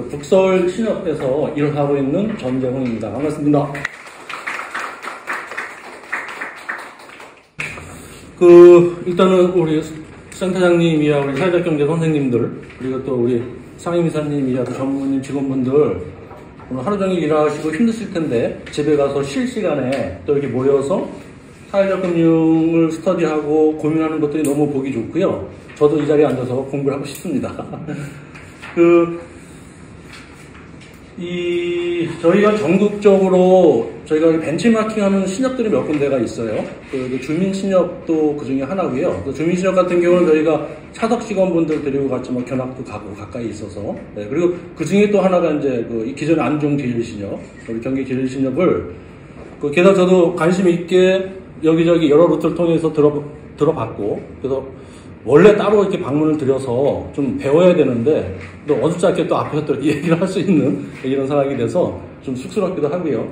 북서울 신협에서 일을 하고 있는 전재홍입니다. 반갑습니다. 일단은 우리 센터장님이야 우리 사회적 경제 선생님들, 그리고 또 우리 상임이사님이야 전무님 직원분들 오늘 하루 종일 일하시고 힘드실 텐데 집에 가서 쉴 시간에 또 이렇게 모여서 사회적 금융을 스터디하고 고민하는 것들이 너무 보기 좋고요. 저도 이 자리에 앉아서 공부를 하고 싶습니다. 저희가 전국적으로 저희가 벤치마킹하는 신협들이 몇 군데가 있어요. 주민 신협도 그 중에 하나고요. 주민 신협 같은 경우는 저희가 차석 직원분들 데리고 같이 견학도 가고 가까이 있어서, 네, 그리고 그 중에 또 하나가 이제 기존의 안종 제일 신협, 우리 경기 제일 신협을 게다가 저도 관심 있게 여기저기 여러 루트를 통해서 들어봤고, 그래서 원래 따로 이렇게 방문을 드려서 좀 배워야 되는데, 또 어줍잖게 또 앞에서 또 이렇게 얘기를 할 수 있는 이런 상황이 돼서 좀 쑥스럽기도 하고요.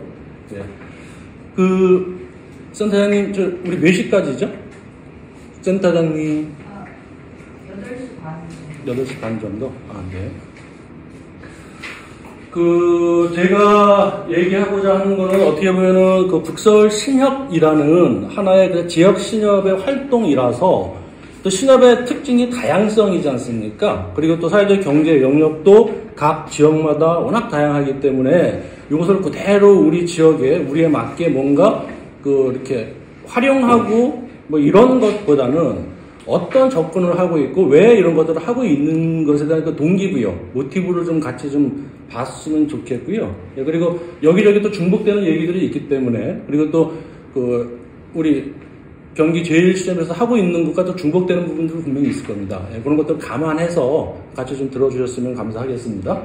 네. 센터장님, 우리 몇 시까지죠? 센터장님. 8시 반. 8시 반 정도? 네. 제가 얘기하고자 하는 거는 어떻게 보면은 북서울 신협이라는 하나의 지역 신협의 활동이라서 또 신협의 특징이 다양성이지 않습니까? 그리고 또 사회적 경제 영역도 각 지역마다 워낙 다양하기 때문에 이것을 그대로 우리 지역에 우리에 맞게 뭔가 이렇게 활용하고 이런 것보다는 어떤 접근을 하고 있고 왜 이런 것들을 하고 있는 것에 대한 동기부여, 모티브를 좀 같이 좀 봤으면 좋겠고요. 그리고 여기저기 또 중복되는 얘기들이 있기 때문에, 그리고 또 우리 경기 제일시험에서 하고 있는 것과 또 중복되는 부분도 분명히 있을 겁니다. 그런 것들 감안해서 같이 좀 들어주셨으면 감사하겠습니다.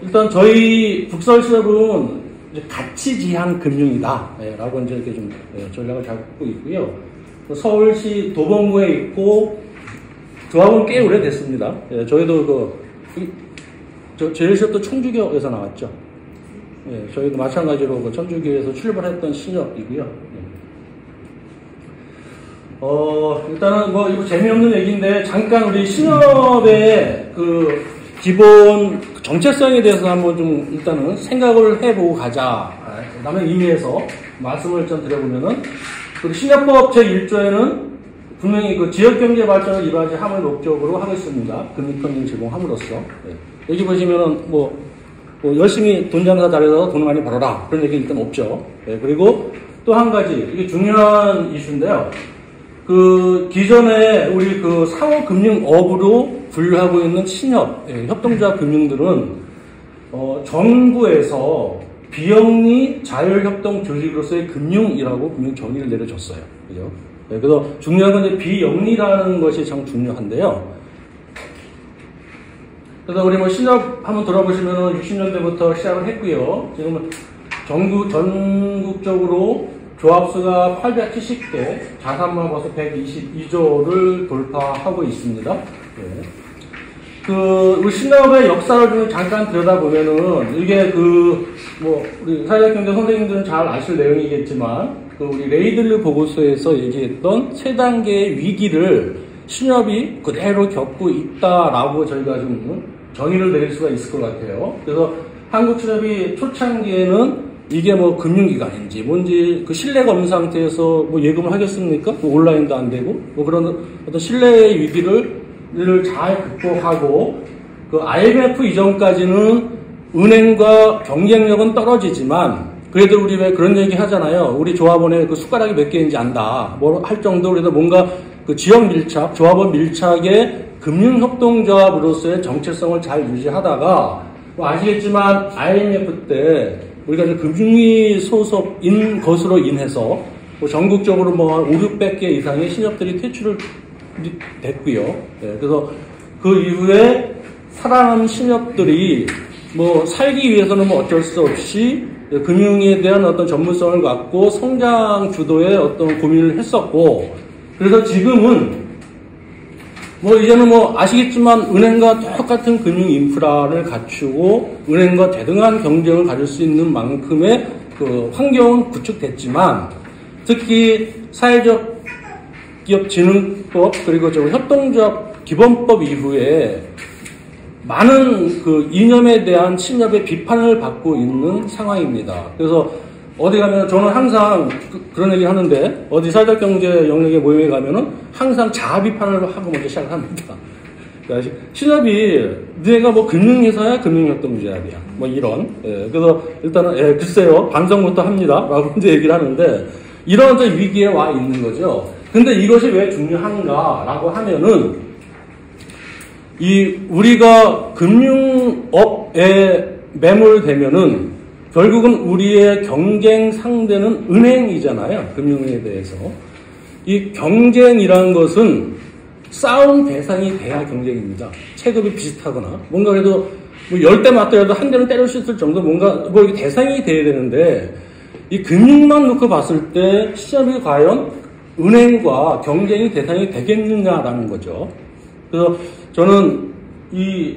일단 저희 북서울시협은 가치지향 금융이다 라고 이제 이렇게 좀 전략을 잡고 있고요. 서울시 도봉구에 있고 조합은 꽤 오래됐습니다. 저희도 제일시협도 청주교에서 나왔죠. 저희도 마찬가지로 청주교에서 출발했던 신협이고요. 일단은 이거 재미없는 얘기인데 잠깐 우리 신협의 기본 정체성에 대해서 한번 좀 일단은 생각을 해보고 가자 라는 의미에서 말씀을 좀 드려보면은, 신협법 제1조에는 분명히 지역경제 발전을 이루어짐을 목적으로 하고 있습니다. 금융평등 제공함으로써. 여기 보시면은 열심히 돈 장사 잘해서 돈 많이 벌어라 그런 얘기는 일단 없죠. 그리고 또 한 가지 이게 중요한 이슈인데요. 기존에 우리 상호금융업으로 분류하고 있는 신협, 협동조합 금융들은, 정부에서 비영리 자율협동 조직으로서의 금융이라고 금융 정의를 내려줬어요. 그죠? 그래서 중요한 건 이제 비영리라는 것이 참 중요한데요. 그래서 우리 신협 한번 들어보시면은 60년대부터 시작을 했고요. 지금은 전국적으로 조합수가 870개, 자산만 벌써 122조를 돌파하고 있습니다. 우리 신협의 역사를 좀 잠깐 들여다보면은, 이게 우리 사회적경제 선생님들은 잘 아실 내용이겠지만, 우리 레이들르 보고서에서 얘기했던 세 단계의 위기를 신협이 그대로 겪고 있다라고 저희가 좀 정의를 내릴 수가 있을 것 같아요. 그래서 한국신협이 초창기에는 이게 금융기관인지 뭔지 신뢰가 없는 상태에서 예금을 하겠습니까? 온라인도 안 되고 그런 어떤 신뢰의 위기를 잘 극복하고 IMF 이전까지는 은행과 경쟁력은 떨어지지만 그래도 우리 왜 그런 얘기 하잖아요. 우리 조합원의 숟가락이 몇 개인지 안다 할 정도로 그래도 뭔가 지역 밀착, 조합원 밀착의 금융협동조합으로서의 정체성을 잘 유지하다가 아시겠지만 IMF 때 우리가 금융위 소속인 것으로 인해서 전국적으로 5, 600개 이상의 신협들이 퇴출을 됐고요. 그래서 그 이후에 살아남은 신협들이 살기 위해서는 어쩔 수 없이 금융에 대한 어떤 전문성을 갖고 성장 주도의 어떤 고민을 했었고, 그래서 지금은 이제는 아시겠지만 은행과 똑같은 금융 인프라를 갖추고 은행과 대등한 경쟁을 가질 수 있는 만큼의 환경은 구축됐지만, 특히 사회적 기업진흥법 그리고 협동조합 기본법 이후에 많은 그 이념에 대한 침nhập 비판을 받고 있는 상황입니다. 그래서 어디 가면 저는 항상 그런 얘기 하는데 어디 사회적 경제 영역의 모임에 가면은 항상 자아 비판을 하고 먼저 시작을 합니다. 그러니까 신협이 내가 뭐 금융회사야 금융협동조합이야 뭐 이런 그래서 일단은 글쎄요 반성부터 합니다라고 이제 얘기를 하는데 이런 위기에 와 있는 거죠. 근데 이것이 왜 중요한가라고 하면은 우리가 금융업에 매몰되면은 결국은 우리의 경쟁 상대는 은행이잖아요. 금융에 대해서. 이 경쟁이라는 것은 싸움 대상이 돼야 경쟁입니다. 체급이 비슷하거나 뭔가 그래도 뭐 10대 맞더라도 한 대는 때릴 수 있을 정도 뭔가 뭐 이게 대상이 돼야 되는데 이 금융만 놓고 봤을 때 시험이 과연 은행과 경쟁이 대상이 되겠느냐라는 거죠. 그래서 저는 이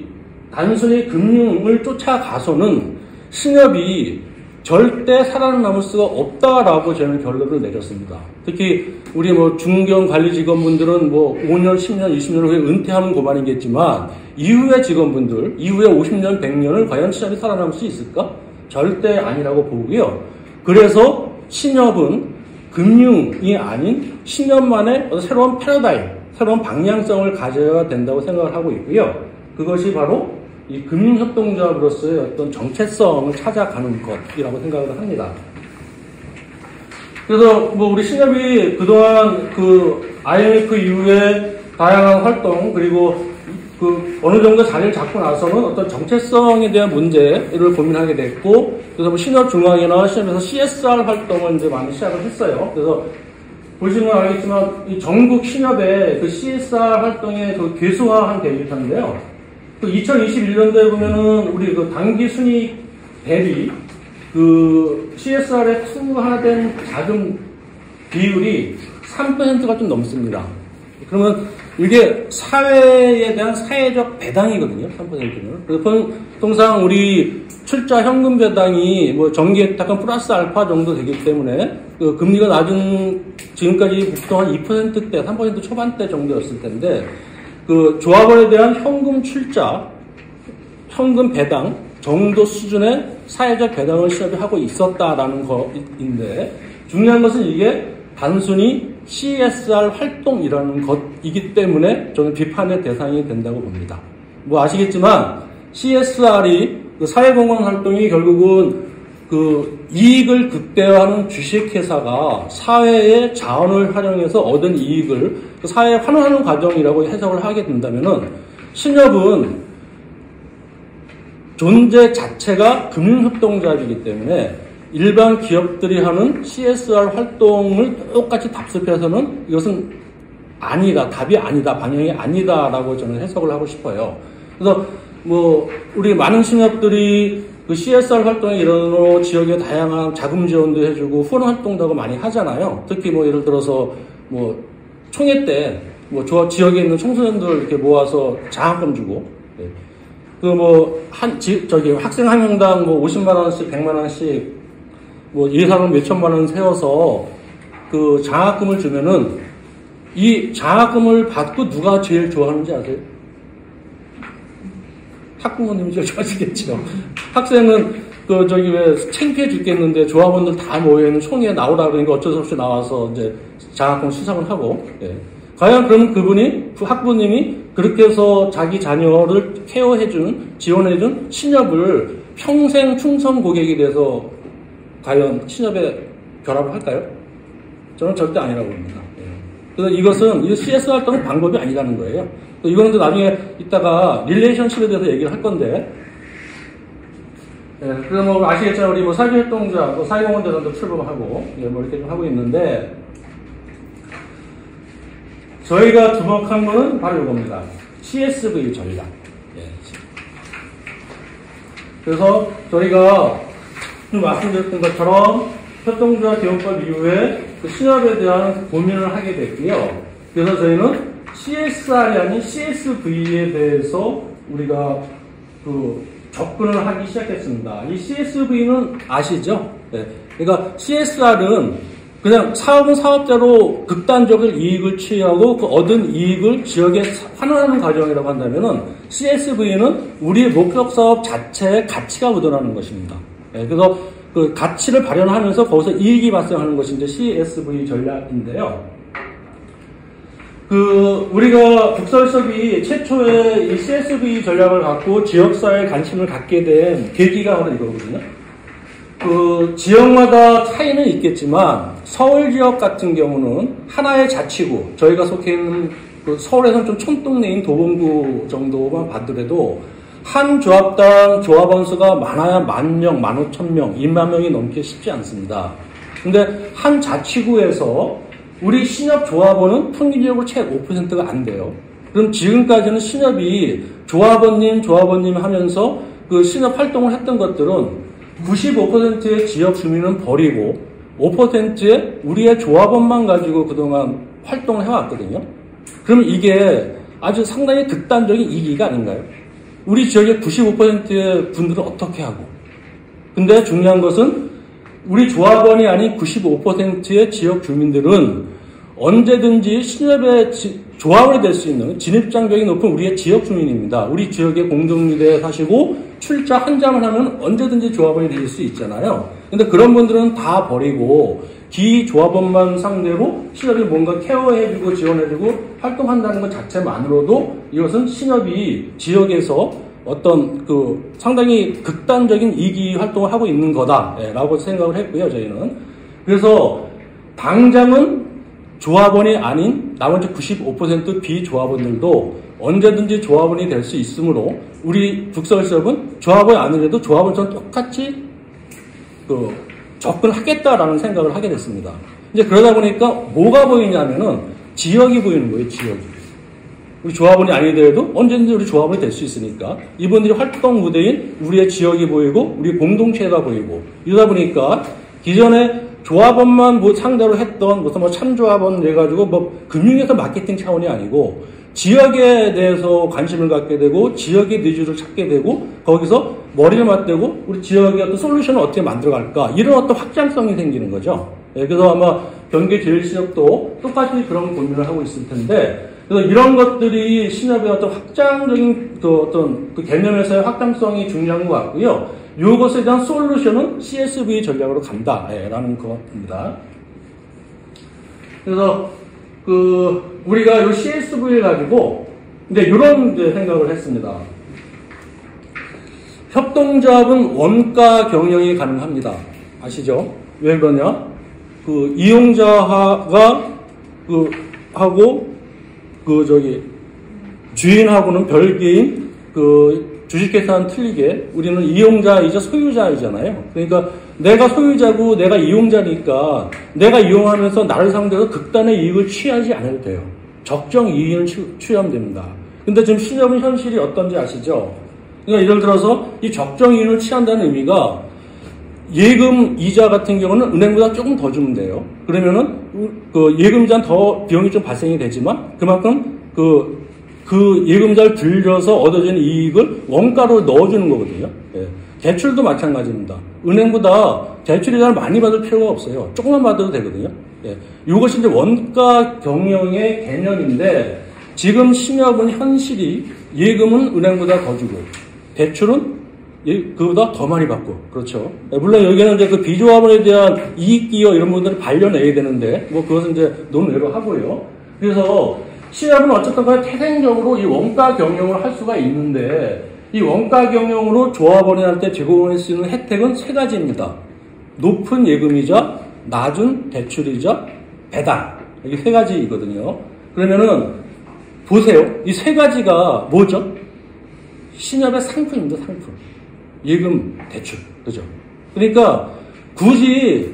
단순히 금융을 쫓아가서는 신협이 절대 살아남을 수가 없다라고 저는 결론을 내렸습니다. 특히 우리 뭐 중견 관리 직원분들은 뭐 5년, 10년, 20년 후에 은퇴하는 고만이겠지만 이후의 직원분들, 이후에 50년, 100년을 과연 신협이 살아남을 수 있을까? 절대 아니라고 보고요. 그래서 신협은 금융이 아닌 신협만의 새로운 패러다임, 새로운 방향성을 가져야 된다고 생각을 하고 있고요. 그것이 바로 이 금융협동조합으로서의 어떤 정체성을 찾아가는 것이라고 생각을 합니다. 그래서 뭐 우리 신협이 그동안 그 IMF 이후에 다양한 활동 그리고 그 어느 정도 자리를 잡고 나서는 어떤 정체성에 대한 문제를 고민하게 됐고 그래서 뭐 신협중앙이나 신협에서 CSR 활동을 이제 많이 시작을 했어요. 그래서 보시면 알겠지만 이 전국 신협의 그 CSR 활동의 그 괴수화한 데이터인데요. 그 2021년도에 보면은 우리 그 당기 순이익 대비 그 CSR에 투하된 자금 비율이 3%가 좀 넘습니다. 그러면 이게 사회에 대한 사회적 배당이거든요. 3%는. 그래서 통상 우리 출자 현금 배당이 뭐 정기에 약간 플러스 알파 정도 되기 때문에 그 금리가 낮은 지금까지 보통 한 2%대, 3% 초반대 정도였을 텐데 그 조합원에 대한 현금 출자, 현금 배당 정도 수준의 사회적 배당을 시합이 하고 있었다라는 것인데 중요한 것은 이게 단순히 CSR 활동이라는 것이기 때문에 저는 비판의 대상이 된다고 봅니다. 뭐 아시겠지만 CSR이 그 사회공헌 활동이 결국은 그 이익을 극대화하는 주식회사가 사회의 자원을 활용해서 얻은 이익을 그 사회에 환원하는 과정이라고 해석을 하게 된다면은 신협은 존재 자체가 금융협동조합이기 때문에 일반 기업들이 하는 CSR 활동을 똑같이 답습해서는 이것은 아니다, 답이 아니다, 방향이 아니다라고 저는 해석을 하고 싶어요. 그래서 뭐 우리 많은 신협들이 그 CSR 활동의 일환으로 지역에 다양한 자금 지원도 해주고 후원 활동도 하고 많이 하잖아요. 특히 뭐 예를 들어서 뭐 총회 때 뭐 지역에 있는 청소년들 이렇게 모아서 장학금 주고 그 뭐 학생 한 명당 뭐 50만 원씩 100만 원씩 뭐 예산은 몇천만 원 세워서 그 장학금을 주면은 이 장학금을 받고 누가 제일 좋아하는지 아세요? 학부모님이 제일 좋아하시겠죠. 학생은 왜 창피해 죽겠는데 조합원들 다 모여있는 총회에 나오라 그러니까 어쩔 수 없이 나와서 이제 장학금 수상을 하고, 과연 그러면 그분이, 학부모님이 그렇게 해서 자기 자녀를 케어해준, 지원해준 신협을 평생 충성 고객이 돼서 과연 신협에 결합을 할까요? 저는 절대 아니라고 봅니다. 그래서 이것은 이 CSR 활동은 방법이 아니라는 거예요. 이거는 나중에 이따가 릴레이션십에 대해서 얘기를 할 건데, 그래서 뭐 아시겠지만 우리 뭐 사회활동자, 사회공헌대상도 출범하고, 뭐 이렇게 좀 하고 있는데, 저희가 주목한 거는 바로 이겁니다. CSV 전략. 그래서 저희가 말씀드렸던 것처럼 협동조합 개헌법 이후에 그 신협에 대한 고민을 하게 됐고요. 그래서 저희는 CSR이 아닌 CSV에 대해서 우리가 그 접근을 하기 시작했습니다. 이 CSV는 아시죠? 그러니까 CSR은 그냥 사업은 사업자로 극단적인 이익을 취하고 그 얻은 이익을 지역에 환원하는 과정이라고 한다면은 CSV는 우리의 목적 사업 자체의 가치가 묻어나는 것입니다. 예, 그래서 그 가치를 발현하면서 거기서 이익이 발생하는 것이 이제 CSV 전략인데요. 우리가 북설섭이 최초에 이 CSV 전략을 갖고 지역사회에 관심을 갖게 된 계기가 바로 이거거든요. 지역마다 차이는 있겠지만 서울 지역 같은 경우는 하나의 자치구, 저희가 속해 있는 서울에서는 좀 촌동네인 도봉구 정도만 봐더라도 한 조합당 조합원 수가 많아야 10,000명, 15,000명, 20,000명이 넘기 쉽지 않습니다. 근데 한 자치구에서 우리 신협 조합원은 평균적으로 채 5%가 안 돼요. 그럼 지금까지는 신협이 조합원님 하면서 그 신협 활동을 했던 것들은 95%의 지역 주민은 버리고 5%의 우리의 조합원만 가지고 그동안 활동을 해왔거든요. 그러면 이게 아주 상당히 극단적인 이기가 아닌가요? 우리 지역의 95%의 분들은 어떻게 하고? 근데 중요한 것은 우리 조합원이 아닌 95%의 지역 주민들은 언제든지 신협의 조합원이 될 수 있는 진입장벽이 높은 우리의 지역 주민입니다. 우리 지역의 공동유대에 사시고 출자 한 장을 하면 언제든지 조합원이 될 수 있잖아요. 근데 그런 분들은 다 버리고 기조합원만 상대로 신협이 뭔가 케어해주고 지원해주고 활동한다는 것 자체만으로도 이것은 신협이 지역에서 어떤 상당히 극단적인 이기 활동을 하고 있는 거다라고 생각을 했고요, 저희는. 그래서 당장은 조합원이 아닌 나머지 95% 비조합원들도 언제든지 조합원이 될 수 있으므로 우리 북서울섭은 조합원이 아니래도 조합원처럼 똑같이 접근하겠다라는 생각을 하게 됐습니다. 이제 그러다 보니까 뭐가 보이냐면은 지역이 보이는 거예요, 지역이. 우리 조합원이 아니더라도 언제든지 우리 조합원이 될 수 있으니까 이분들이 활동 무대인 우리의 지역이 보이고 우리 공동체가 보이고 이러다 보니까 기존에 조합원만 상대로 했던 무슨 참조합원 해가지고 금융에서 마케팅 차원이 아니고 지역에 대해서 관심을 갖게 되고 지역의 니즈를 찾게 되고 거기서 머리를 맞대고 우리 지역의 어떤 솔루션을 어떻게 만들어갈까 이런 어떤 확장성이 생기는 거죠. 예, 그래서 아마 경기제일시역도 똑같이 그런 고민을 하고 있을 텐데 그래서 이런 것들이 신협의 어떤 확장적인 어떤 개념에서의 확장성이 중요한 것 같고요. 이것에 대한 솔루션은 CSV 전략으로 간다라는 것입니다. 그래서 우리가 이 CSV를 가지고 이제 이런 생각을 했습니다. 협동조합은 원가 경영이 가능합니다. 아시죠? 왜 그러냐? 이용자가 하고 주인하고는 별개인 주식회사는 틀리게 우리는 이용자이자 소유자이잖아요. 그러니까 내가 소유자고 내가 이용자니까 내가 이용하면서 나를 상대로 극단의 이익을 취하지 않아도 돼요. 적정 이익을 취하면 됩니다. 근데 지금 신협은 현실이 어떤지 아시죠? 그러니까 예를 들어서 이 적정 이익을 취한다는 의미가 예금 이자 같은 경우는 은행보다 조금 더 주면 돼요. 그러면은 예금자는 더 비용이 좀 발생이 되지만 그만큼 예금자를 들여서 얻어지는 이익을 원가로 넣어주는 거거든요. 예. 대출도 마찬가지입니다. 은행보다 대출 이자를 많이 받을 필요가 없어요. 조금만 받아도 되거든요. 예. 이것이 이제 원가 경영의 개념인데 지금 신협은 현실이 예금은 은행보다 더 주고 대출은 그보다 더 많이 받고 그렇죠. 예. 물론 여기는 이제 비조합원에 대한 이익 기여 이런 부분들을 반려내야 되는데 그것은 이제 논외로 하고요. 그래서 신협은 어쨌든 간에 태생적으로 이 원가 경영을 할 수가 있는데 이 원가 경영으로 조합원한테 제공할 수 있는 혜택은 세 가지입니다. 높은 예금이자, 낮은 대출이자, 배당. 이게 세 가지이거든요. 그러면은 보세요. 이 세 가지가 뭐죠? 신협의 상품입니다. 상품. 예금, 대출. 그죠? 그러니까 굳이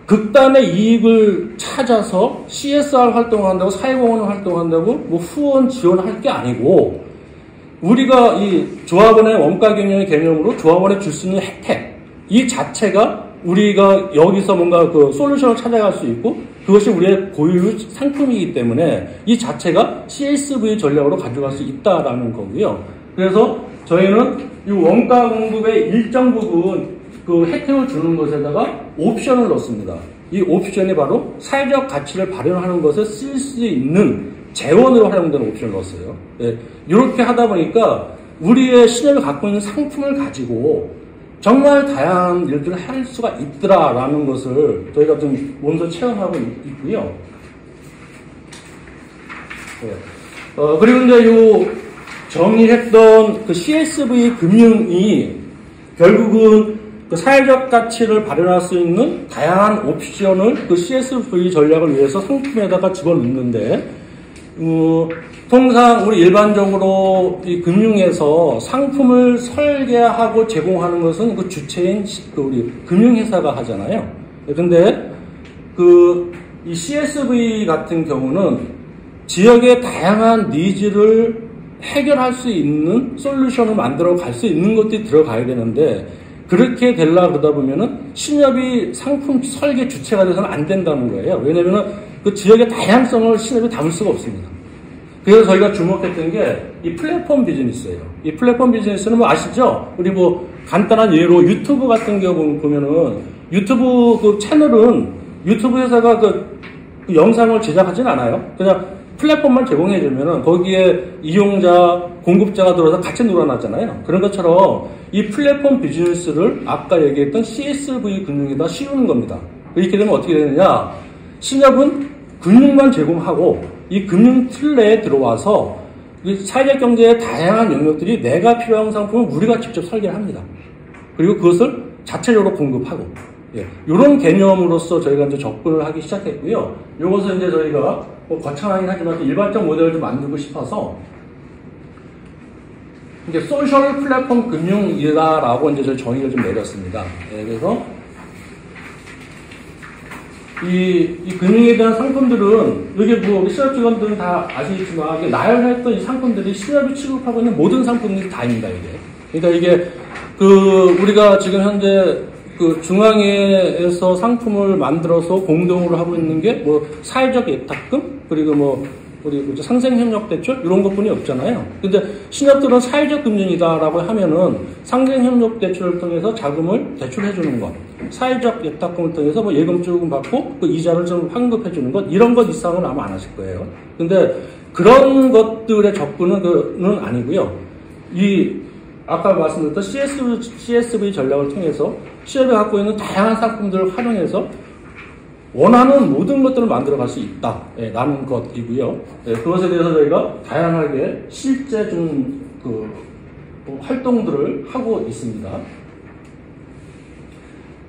극단의 이익을 찾아서 CSR 활동한다고 사회공헌 활동한다고 후원 지원할 게 아니고 우리가 이 조합원의 원가 경영의 개념으로 조합원에 줄 수 있는 혜택 이 자체가 우리가 여기서 뭔가 솔루션을 찾아갈 수 있고 그것이 우리의 고유 상품이기 때문에 이 자체가 CSV 전략으로 가져갈 수 있다라는 거고요. 그래서 저희는 이 원가 공급의 일정 부분 혜택을 주는 것에다가 옵션을 넣습니다. 이 옵션이 바로 사회적 가치를 발현하는 것에 쓸 수 있는 재원으로 활용되는 옵션을 넣었어요. 예, 이렇게 하다 보니까 우리의 신협이 갖고 있는 상품을 가지고 정말 다양한 일들을 할 수가 있더라라는 것을 저희가 좀 몸소 체험하고 있고요. 예. 그리고 이제 요 정의했던 그 CSV 금융이 결국은 그 사회적 가치를 발현할 수 있는 다양한 옵션을 그 CSV 전략을 위해서 상품에다가 집어넣는데, 통상 우리 일반적으로 이 금융에서 상품을 설계하고 제공하는 것은 그 주체인 그 우리 금융회사가 하잖아요. 그런데 이 CSV 같은 경우는 지역의 다양한 니즈를 해결할 수 있는 솔루션을 만들어 갈 수 있는 것들이 들어가야 되는데, 그렇게 되려고 그러다 보면은 신협이 상품 설계 주체가 돼서는 안 된다는 거예요. 왜냐면은 그 지역의 다양성을 신협이 담을 수가 없습니다. 그래서 저희가 주목했던 게 이 플랫폼 비즈니스예요. 이 플랫폼 비즈니스는 뭐 아시죠? 우리 뭐 간단한 예로 유튜브 같은 경우 보면은 유튜브 그 채널은 유튜브 회사가 그 영상을 제작하진 않아요. 그냥 플랫폼만 제공해주면은 거기에 이용자, 공급자가 들어와서 같이 놀아놨잖아요. 그런 것처럼 이 플랫폼 비즈니스를 아까 얘기했던 CSV 금융에다 씌우는 겁니다. 이렇게 되면 어떻게 되느냐? 신협은 금융만 제공하고 이 금융 틀 내에 들어와서 이 사회적 경제의 다양한 영역들이 내가 필요한 상품을 우리가 직접 설계를 합니다. 그리고 그것을 자체적으로 공급하고, 예, 이런 개념으로서 저희가 이제 접근을 하기 시작했고요. 이것은 이제 저희가 뭐 거창하긴 하지만 일반적 모델을 좀 만들고 싶어서 이게 소셜 플랫폼 금융이다라고 이제 저희 정의를 좀 내렸습니다. 예, 그래서 이 금융에 대한 상품들은, 이게 뭐, 신협 직원들은 다 아시겠지만, 이게 나열했던 이 상품들이 신협이 취급하고 있는 모든 상품들이 다입니다, 이게. 그러니까 이게, 우리가 지금 현재 중앙회에서 상품을 만들어서 공동으로 하고 있는 게 뭐, 사회적 예탁금? 그리고 뭐, 우리 상생협력대출? 이런 것 뿐이 없잖아요. 근데 신협들은 사회적 금융이다라고 하면은 상생협력대출을 통해서 자금을 대출해주는 것, 사회적 예탁금을 통해서 뭐 예금 조금 받고 그 이자를 좀 환급해주는 것, 이런 것 이상은 아마 안 하실 거예요. 근데 그런 것들의 접근은 아니고요. 아까 말씀드렸던 CSV 전략을 통해서 시협이 갖고 있는 다양한 상품들을 활용해서 원하는 모든 것들을 만들어갈 수 있다, 예, 라는 것이고요. 예, 그것에 대해서 저희가 다양하게 실제 활동들을 하고 있습니다.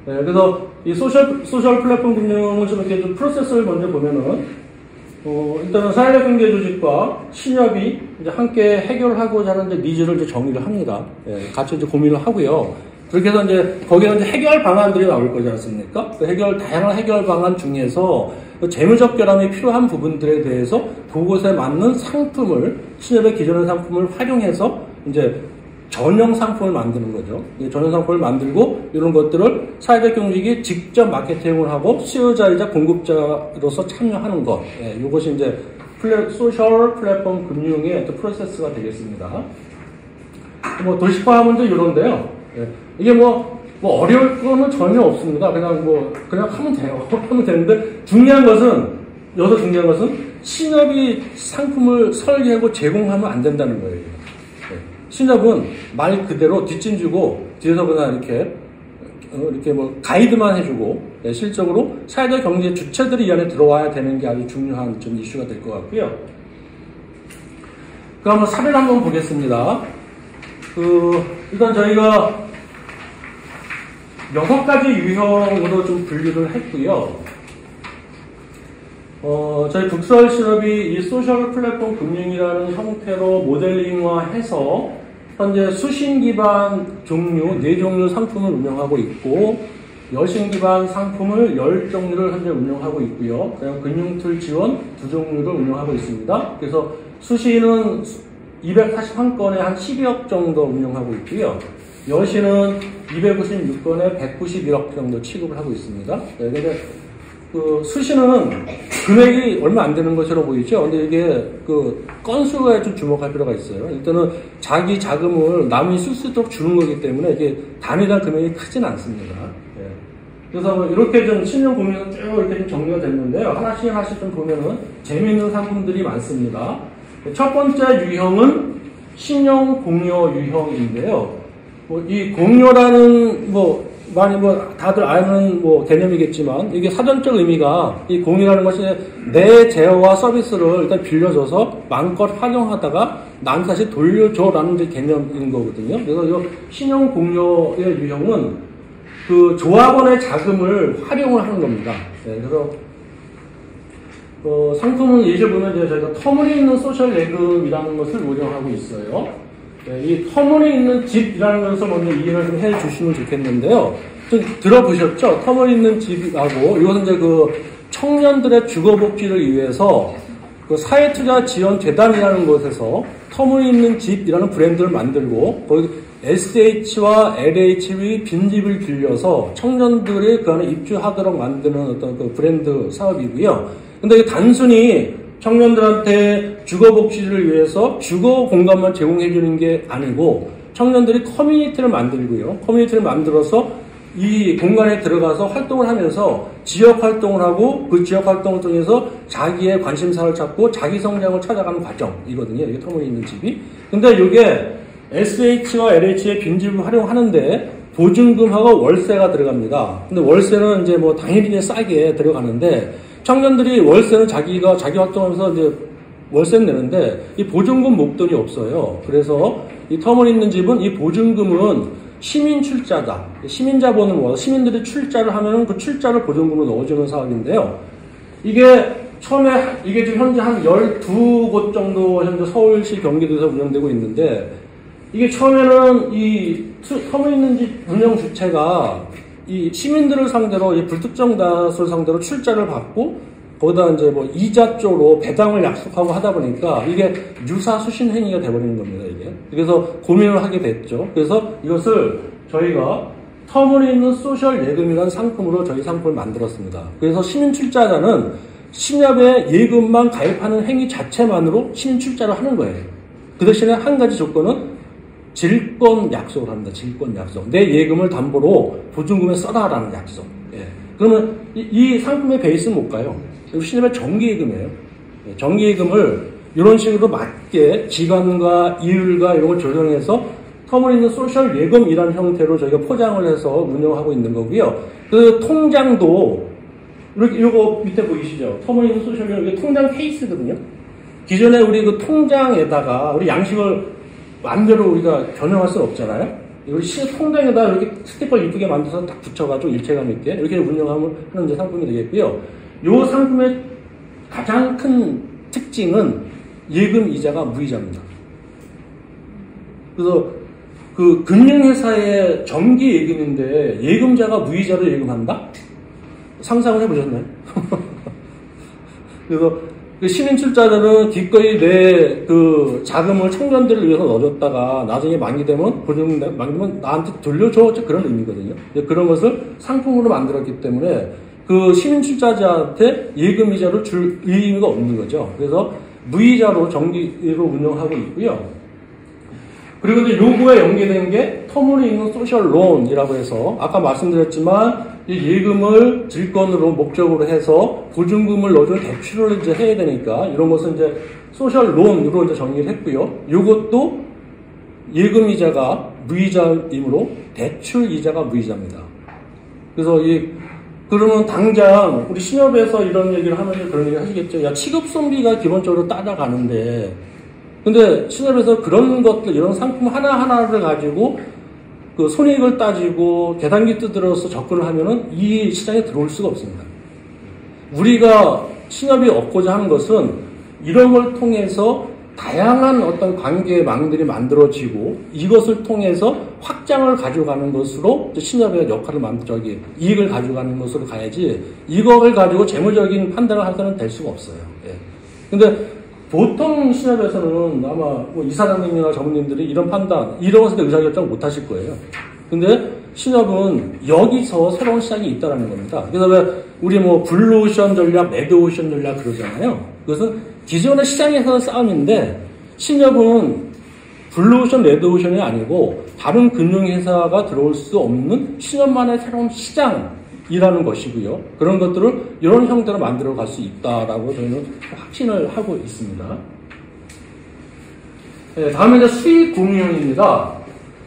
예, 그래서 이 소셜 플랫폼 금융을 좀 이렇게 좀 프로세스를 먼저 보면은, 일단은 사회적 경제 조직과 신협이 이제 함께 해결하고자 하는 니즈를 이제 정의를 합니다. 예, 같이 이제 고민을 하고요. 그렇게 해서 이제 거기에 이제 해결 방안들이 나올 거지 않습니까? 다양한 해결 방안 중에서 재무적 결함이 필요한 부분들에 대해서 그곳에 맞는 상품을, 신협의 기존의 상품을 활용해서 이제 전용 상품을 만드는 거죠. 전용 상품을 만들고 이런 것들을 사회적 경직이 직접 마케팅을 하고 수요자이자 공급자로서 참여하는 것. 예, 이것이 이제 소셜 플랫폼 금융의 프로세스가 되겠습니다. 뭐 도시화하면 이런데요. 예, 이게 뭐 어려울 거는 전혀 없습니다. 그냥 하면 돼요. 하면 되는데 여기서 중요한 것은 신협이 상품을 설계하고 제공하면 안 된다는 거예요. 예, 신협은 말 그대로 뒷짐지고 뒤에서 그냥 이렇게 뭐 가이드만 해주고, 예, 실적으로 사회적 경제 주체들이 이 안에 들어와야 되는 게 아주 중요한 좀 이슈가 될 것 같고요. 그럼 한번 사례를 한번 보겠습니다. 일단 저희가 6가지 유형으로 좀 분류를 했고요. 저희 북서울신협이 이 소셜 플랫폼 금융이라는 형태로 모델링화해서 현재 수신 기반 종류 4종류 상품을 운영하고 있고, 여신 기반 상품을 10종류를 현재 운영하고 있고요. 그다음 금융툴 지원 2종류를 운영하고 있습니다. 그래서 수신은 241건에 한 12억 정도 운영하고 있고요. 여신은 296건에 191억 정도 취급을 하고 있습니다. 네, 근데 수신은 금액이 얼마 안 되는 것으로 보이죠. 근데 이게 건수에 좀 주목할 필요가 있어요. 일단은 자기 자금을 남이 쓸 수 있도록 주는 거기 때문에 이게 단위당 금액이 크진 않습니다. 네. 그래서 뭐 이렇게 좀 신용 공유에서 쭉 이렇게 좀 정리가 됐는데요. 하나씩 좀 보면은 재미있는 상품들이 많습니다. 첫 번째 유형은 신용 공유 유형인데요. 뭐 이 공유라는 많이 다들 아는 개념이겠지만 이게 사전적 의미가 이 공유라는 것이 내 제어와 서비스를 일단 빌려줘서 마음껏 활용하다가 나한테 다시 돌려줘라는 이제 개념인 거거든요. 그래서 이 신용 공유의 유형은 그 조합원의 자금을 활용을 하는 겁니다. 네, 그래서 상품을 예시를 보면 이제 저희가 터무니있는 소셜 예금이라는 것을 운영하고 있어요. 네, 이 터무니있는 집이라는 것을 먼저 이해를 좀 해주시면 좋겠는데요. 좀 들어보셨죠? 터무니있는 집이라고 이것은 이제 그 청년들의 주거복지를 위해서 그 사회투자지원재단이라는 곳에서 터무니있는 집이라는 브랜드를 만들고 거기 SH와 LH의 빈집을 빌려서 청년들이 그 안에 입주하도록 만드는 어떤 그 브랜드 사업이고요. 근데 이게 단순히 청년들한테 주거복지를 위해서 주거 공간만 제공해주는 게 아니고 청년들이 커뮤니티를 만들고요. 커뮤니티를 만들어서 이 공간에 들어가서 활동을 하면서 지역 활동을 하고 그 지역 활동을 통해서 자기의 관심사를 찾고 자기 성장을 찾아가는 과정이거든요. 이게 터무니있는 집이. 근데 이게 SH와 LH의 빈집을 활용하는데 보증금하고 월세가 들어갑니다. 근데 월세는 이제 당연히 싸게 들어가는데 청년들이 월세는 자기 활동하면서 이제 월세는 내는데 이 보증금 목돈이 없어요. 그래서 이 터무니있는 집은 이 보증금은 시민 출자다. 시민 자본을 모아서 시민들이 출자를 하면은 그 출자를 보증금으로 넣어주는 사업인데요. 이게 지금 현재 한 12곳 정도 현재 서울시 경기도에서 운영되고 있는데 이게 처음에는 이 터무니있는 집 운영 주체가 이 시민들을 상대로 이 불특정 다수를 상대로 출자를 받고 거기다 이제 이자 쪽으로 배당을 약속하고 하다 보니까 이게 유사수신 행위가 돼버리는 겁니다, 이게. 그래서 고민을 하게 됐죠. 그래서 이것을 저희가 터무니있는 소셜 예금이라는 상품으로 저희 상품을 만들었습니다. 그래서 시민 출자자는 신협에 예금만 가입하는 행위 자체만으로 시민 출자를 하는 거예요. 그 대신에 한 가지 조건은 질권 약속을 합니다. 질권 약속. 내 예금을 담보로 보증금에 써라라는 약속. 예. 그러면 이 상품의 베이스는 뭘까요? 신협의 정기예금이에요. 예. 정기예금을 이런 식으로 맞게 기간과 이율과 이런 걸 조정해서 터무니있는 소셜 예금이라는 형태로 저희가 포장을 해서 운영하고 있는 거고요. 그 통장도 이렇게 이거 밑에 보이시죠? 터무니있는 소셜 예금 이게 통장 케이스거든요. 기존에 우리 그 통장에다가 우리 양식을 마음대로 우리가 변형할 수는 없잖아요. 우리 통장에다 이렇게 스티커 이쁘게 만들어서 딱 붙여가지고 일체감 있게 이렇게 운영하는 이제 상품이 되겠고요. 이 상품의 가장 큰 특징은 예금 이자가 무이자입니다. 그래서 그 금융회사의 정기 예금인데 예금자가 무이자로 예금한다? 상상을 해보셨나요? 그래서 그 시민 출자자는 기꺼이 내 그 자금을 청년들을 위해서 넣어줬다가 나중에 만기되면 나한테 돌려줘 그런 의미거든요. 그런 것을 상품으로 만들었기 때문에 그 시민 출자자한테 예금 이자를 줄 의미가 없는 거죠. 그래서 무이자로 정기로 운영하고 있고요. 그리고 이제 요거에 연계된 게 터무니있는 소셜 론이라고 해서 아까 말씀드렸지만 이 예금을 질권으로 목적으로 해서 보증금을 넣어주는 대출을 이제 해야 되니까 이런 것은 이제 소셜 론으로 이제 정의를 했고요. 요것도 예금 이자가 무이자이므로 대출 이자가 무이자입니다. 그래서 그러면 당장 우리 신협에서 이런 얘기를 하면 그런 얘기 하시겠죠. 야, 취급손비가 기본적으로 따라가는데 근데 신협에서 그런 것들 이런 상품 하나하나를 가지고 그 손익을 따지고 계산기 뜯으러서 접근을 하면은 이 시장에 들어올 수가 없습니다. 우리가 신협이 얻고자 하는 것은 이런 걸 통해서 다양한 어떤 관계망들이 만들어지고 이것을 통해서 확장을 가져가는 것으로 신협의 역할을 이익을 가져가는 것으로 가야지 이걸 가지고 재무적인 판단을 할 때는 될 수가 없어요. 예. 근데 보통 신협에서는 아마 이사장님이나 전무님들이 이런 판단, 이런 것에 의사결정 못 하실 거예요. 근데 신협은 여기서 새로운 시장이 있다는 겁니다. 그래서 왜 우리 블루오션 전략, 레드오션 전략 그러잖아요. 그것은 기존의 시장에서는 싸움인데 신협은 블루오션, 레드오션이 아니고 다른 금융회사가 들어올 수 없는 신협만의 새로운 시장 이라는 것이고요. 그런 것들을 이런 형태로 만들어 갈 수 있다라고 저희는 확신을 하고 있습니다. 네, 다음에 이제 수익 공유형입니다.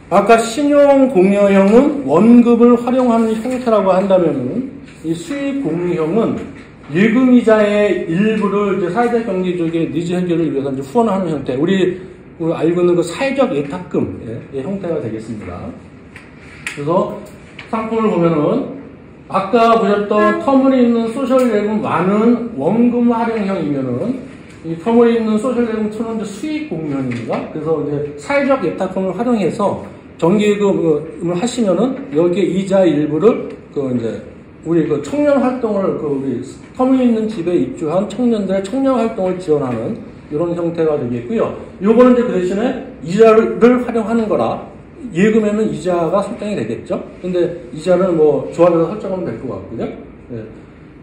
아까 신용 공유형은 원금을 활용하는 형태라고 한다면은 이 수익 공유형은 예금이자의 일부를 이제 사회적 경제적인 니즈 해결을 위해서 이제 후원하는 형태. 우리 알고 있는 그 사회적 예탁금의 형태가 되겠습니다. 그래서 상품을 보면은 아까 보셨던 터무니있는 소셜 예금 1은 원금 활용형이면은 이 터무니있는 소셜 예금 2는 이제 수익 공유형입니다. 그래서 이제 사회적 예탁금을 활용해서 정기예금을 하시면은 여기에 이자 일부를 이제 우리 청년 활동을 우리 터무니있는 집에 입주한 청년들의 청년 활동을 지원하는 이런 형태가 되겠고요. 요거는 이제 그 대신에 이자를 활용하는 거라 예금에는 이자가 설정이 되겠죠. 근데 이자는 뭐 조합해서 설정하면 될 것 같고요. 네.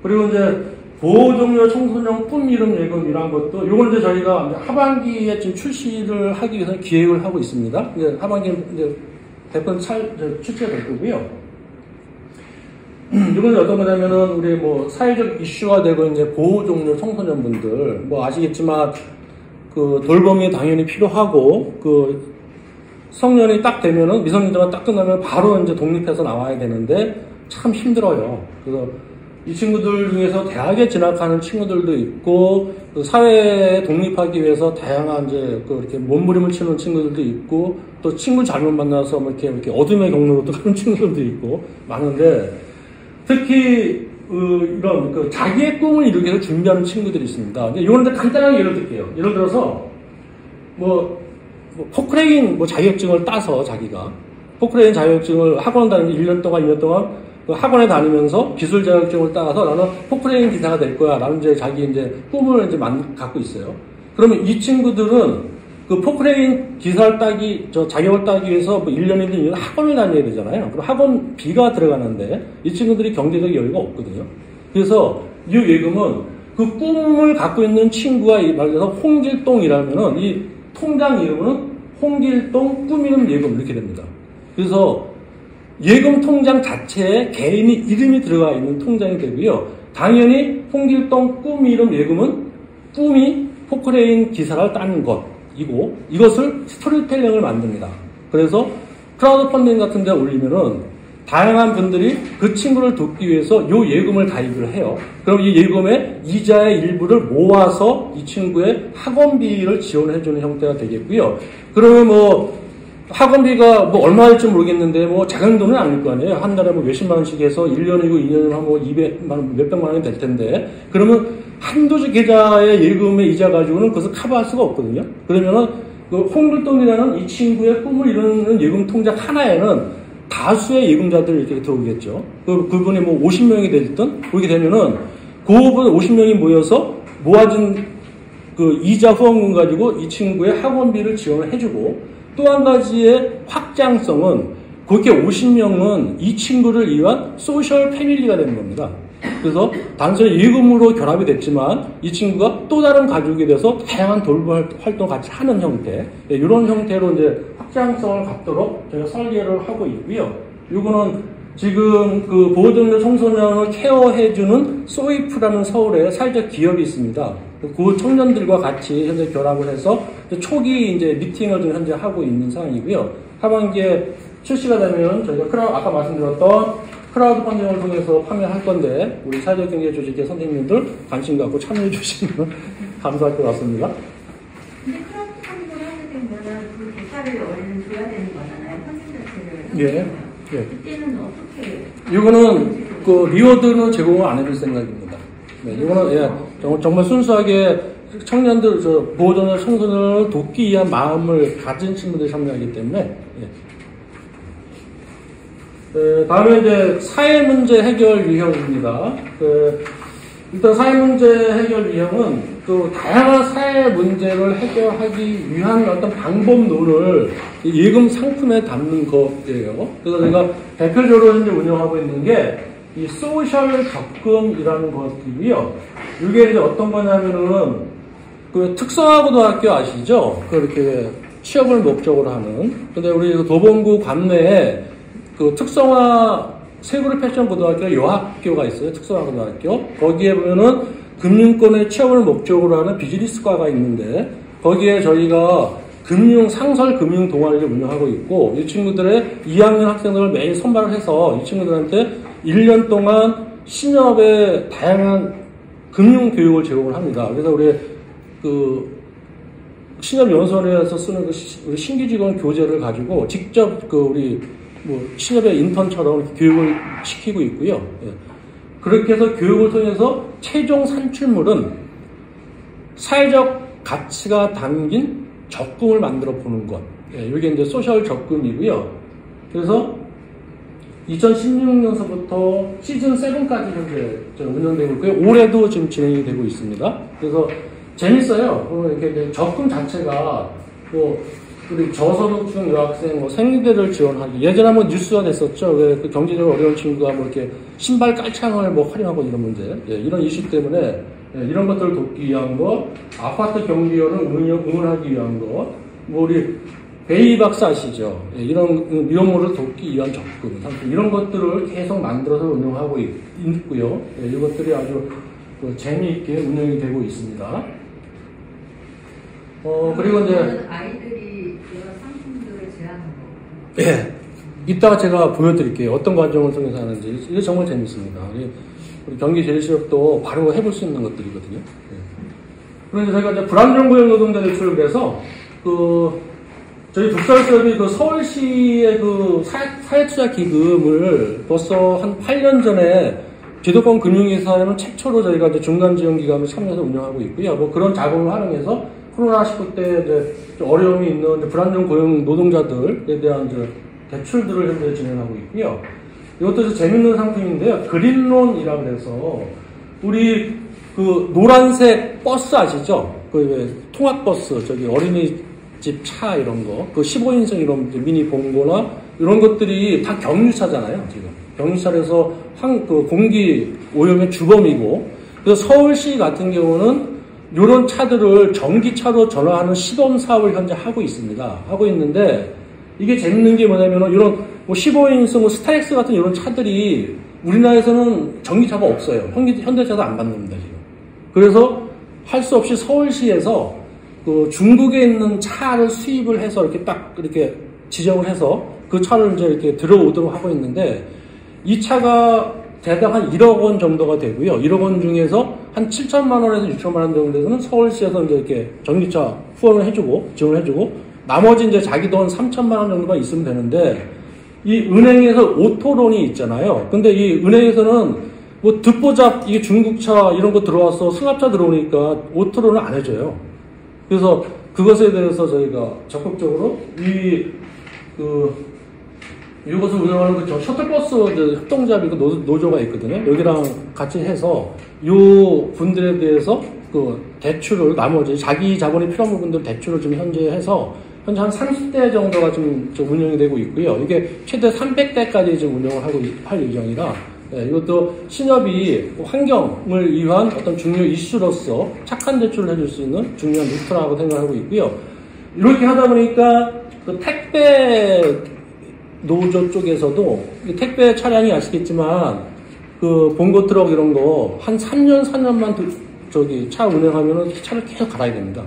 그리고 이제 보호종료 청소년 꿈 이름 예금이란 것도 요건 이제 저희가 이제 하반기에 지금 출시를 하기 위해서 기획을 하고 있습니다. 이제 하반기에 이제 대부분 출시가 될 거고요. 이건 어떤 거냐면은 우리 뭐 사회적 이슈가 되고 이제 보호종료 청소년분들 뭐 아시겠지만 그 돌봄이 당연히 필요하고 그 성년이 딱 되면은 미성년자가 딱 끝나면 바로 이제 독립해서 나와야 되는데 참 힘들어요. 그래서 이 친구들 중에서 대학에 진학하는 친구들도 있고 또 사회에 독립하기 위해서 다양한 이제 이렇게 몸부림을 치는 친구들도 있고 또 친구 잘못 만나서 뭐 이렇게 어둠의 경로로 또 가는 친구들도 있고 많은데 특히 이런 자기의 꿈을 이루기 위해서 준비하는 친구들이 있습니다. 이거는 간단하게 예를 들게요. 예를 들어서 포크레인 자격증을 따서 자기가 포크레인 자격증을 학원 다니면서 1년 동안 2년 동안 학원에 다니면서 기술 자격증을 따서 나는 포크레인 기사가 될 거야 라는 이제 자기 이제 꿈을 이제 갖고 있어요. 그러면 이 친구들은 그 포크레인 기사를 자격을 따기 위해서 1년이든 2년 학원을 다녀야 되잖아요. 그럼 학원비가 들어가는데 이 친구들이 경제적 여유가 없거든요. 그래서 이 예금은 그 꿈을 갖고 있는 친구가 말 그대로 홍길동이라면은 이 통장 이름은 홍길동 꿈이름 예금 이렇게 됩니다. 그래서 예금 통장 자체에 개인이 이름이 들어가 있는 통장이 되고요. 당연히 홍길동 꿈이름 예금은 꿈이 포크레인 기사를 따는 것이고 이것을 스토리텔링을 만듭니다. 그래서 크라우드 펀딩 같은 데 올리면은 다양한 분들이 그 친구를 돕기 위해서 이 예금을 가입을 해요. 그럼 이 예금의 이자의 일부를 모아서 이 친구의 학원비를 지원해주는 형태가 되겠고요. 그러면 학원비가 얼마 할지 모르겠는데 작은 돈은 아닐 거 아니에요. 한 달에 몇십만 원씩 해서 1년이고 2년이면 200만 원, 몇백만 원이 될 텐데 그러면 한두 계좌의 예금의 이자 가지고는 그것을 커버할 수가 없거든요. 그러면은 홍길동이라는 이 친구의 꿈을 이루는 예금 통장 하나에는 다수의 예금자들이 이렇게 들어오겠죠. 그분이 50명이 됐든, 그렇게 되면은, 그분 50명이 모여서 모아진 그 이자 후원금 가지고 이 친구의 학원비를 지원을 해주고, 또 한 가지의 확장성은, 그렇게 50명은 이 친구를 위한 소셜 패밀리가 되는 겁니다. 그래서 단순히 예금으로 결합이 됐지만 이 친구가 또 다른 가족이 돼서 다양한 돌봄 활동 같이 하는 형태, 이런 형태로 이제 확장성을 갖도록 저희가 설계를 하고 있고요. 이거는 지금 그 보호종료 청소년을 케어해주는 소이프라는 서울에 사회적 기업이 있습니다. 그 청년들과 같이 현재 결합을 해서 초기 이제 미팅을 좀 현재 하고 있는 상황이고요. 하반기에 출시가 되면 저희가 아까 말씀드렸던 크라우드 펀딩을 통해서 판매할 건데 우리 사회적 경제 조직의 선생님들 관심 갖고 참여해 주시면 감사할 것 같습니다. 근데 크라우드 펀딩을 하게 되면 그 대가를 얼른 줘야 되는 거잖아요. 펀딩 자체를. 예. 그때는 어떻게? 이거는 그 리워드는 제공을 안 해줄 생각입니다. 네, 이거는 정말 순수하게 청년들 보호종료 청소년을 돕기 위한 마음을 가진 친구들이 참여하기 때문에. 예. 다음에 이제 사회 문제 해결 유형입니다. 일단 사회 문제 해결 유형은 또 다양한 사회 문제를 해결하기 위한 어떤 방법론을 예금 상품에 담는 것이에요. 그래서 제가 대표적으로 현재 운영하고 있는 게 이 소셜 적금이라는 것이고요. 이게 이제 어떤 거냐면은 그 특성화고등학교 아시죠? 그렇게 취업을 목적으로 하는. 근데 우리 도봉구 관내에 그 특성화 세그룹 패션 고등학교 여학교가 있어요. 특성화고등학교. 거기에 보면은 금융권의 취업을 목적으로 하는 비즈니스과가 있는데 거기에 저희가 상설 금융 동아리를 운영하고 있고 이 친구들의 2학년 학생들을 매일 선발을 해서 이 친구들한테 1년 동안 신협의 다양한 금융 교육을 제공을 합니다. 그래서 우리 신협연수원에서 쓰는 우리 신규 직원 교재를 가지고 직접 우리 신협의 인턴처럼 교육을 시키고 있고요. 예. 그렇게 해서 교육을 통해서 최종 산출물은 사회적 가치가 담긴 적금을 만들어 보는 것. 예, 이게 이제 소셜 적금이고요. 그래서 2016년서부터 시즌 7까지 현재 운영되고 있고요. 올해도 지금 진행이 되고 있습니다. 그래서 재밌어요. 이렇게 적금 자체가 우리 저소득층 여학생 생리대를 지원하기. 예전에 한번 뉴스가 됐었죠. 왜 그 경제적으로 어려운 친구가 이렇게 신발 깔창을 활용하고 이런 문제. 예, 이런 이슈 때문에 이런 것들을 돕기 위한 거, 아파트 경비원을 응원하기 위한 거, 우리 베이 박사 아시죠? 예, 이런 미혼모를 돕기 위한 적금, 이런 것들을 계속 만들어서 운영하고 있고요. 예, 이것들이 아주 재미있게 운영이 되고 있습니다. 그리고 이제 아이들이 이런 상품들을 제안하는 거. 예, 이따가 제가 보여드릴게요. 어떤 과정을 통해서 하는지. 이게 정말 재밌습니다. 우리 경기제일시력도 바로 해볼 수 있는 것들이거든요. 예. 그래서 저희가 이제 불안정 고용 노동자 대출을 그래서 저희 독설수협이 서울시의 사회투자 기금을 벌써 한 8년 전에 제도권 금융회사에는 최초로 저희가 이제 중간지원기관을 참여해서 운영하고 있고요. 그런 자금을 활용해서 코로나19 때 이제 좀 어려움이 있는 불안정 고용 노동자들에 대한 이제 대출들을 현재 진행하고 있고요. 이것도 재밌는 상품인데요. 그린론이라고 해서 우리 노란색 버스 아시죠? 통학버스, 어린이집 차 이런 거, 15인승 이런 미니 봉고나 이런 것들이 다 경유차잖아요, 지금. 경유차에서 공기 오염의 주범이고, 그래서 서울시 같은 경우는 이런 차들을 전기차로 전환하는 시범 사업을 현재 하고 있습니다. 하고 있는데, 이게 재밌는 게 뭐냐면, 이런 15인승 스타렉스 같은 이런 차들이 우리나라에서는 전기차가 없어요. 현대차도 안 받는다, 지금. 그래서 할 수 없이 서울시에서 중국에 있는 차를 수입을 해서 이렇게 지정을 해서 그 차를 이제 이렇게 들어오도록 하고 있는데, 이 차가 대략 한 1억 원 정도가 되고요. 1억 원 중에서 한 7천만 원에서 6천만 원 정도에서는 서울시에서 이제 이렇게 전기차 후원을 해주고, 지원을 해주고, 나머지 이제 자기 돈 3천만 원 정도가 있으면 되는데, 이 은행에서 오토론이 있잖아요. 근데 이 은행에서는 듣보잡, 이게 중국차 이런 거 들어와서 승합차 들어오니까 오토론을 안 해줘요. 그래서 그것에 대해서 저희가 적극적으로 이것을 운영하는 셔틀버스 협동조합이고 노조가 있거든요. 여기랑 같이 해서 요 분들에 대해서 대출을 나머지 자기 자본이 필요한 부분들 대출을 좀 현재 해서 현재 한 30대 정도가 좀 운영이 되고 있고요. 이게 최대 300대까지 지금 운영을 할 예정이라, 예, 이것도 신협이 환경을 위한 어떤 중요 이슈로서 착한 대출을 해줄 수 있는 중요한 루트라고 생각하고 있고요. 이렇게 하다 보니까 택배 노조 쪽에서도 택배 차량이 아시겠지만 봉고 트럭 이런 거 한 3년 4년만 차 운행하면은 차를 계속 갈아야 됩니다.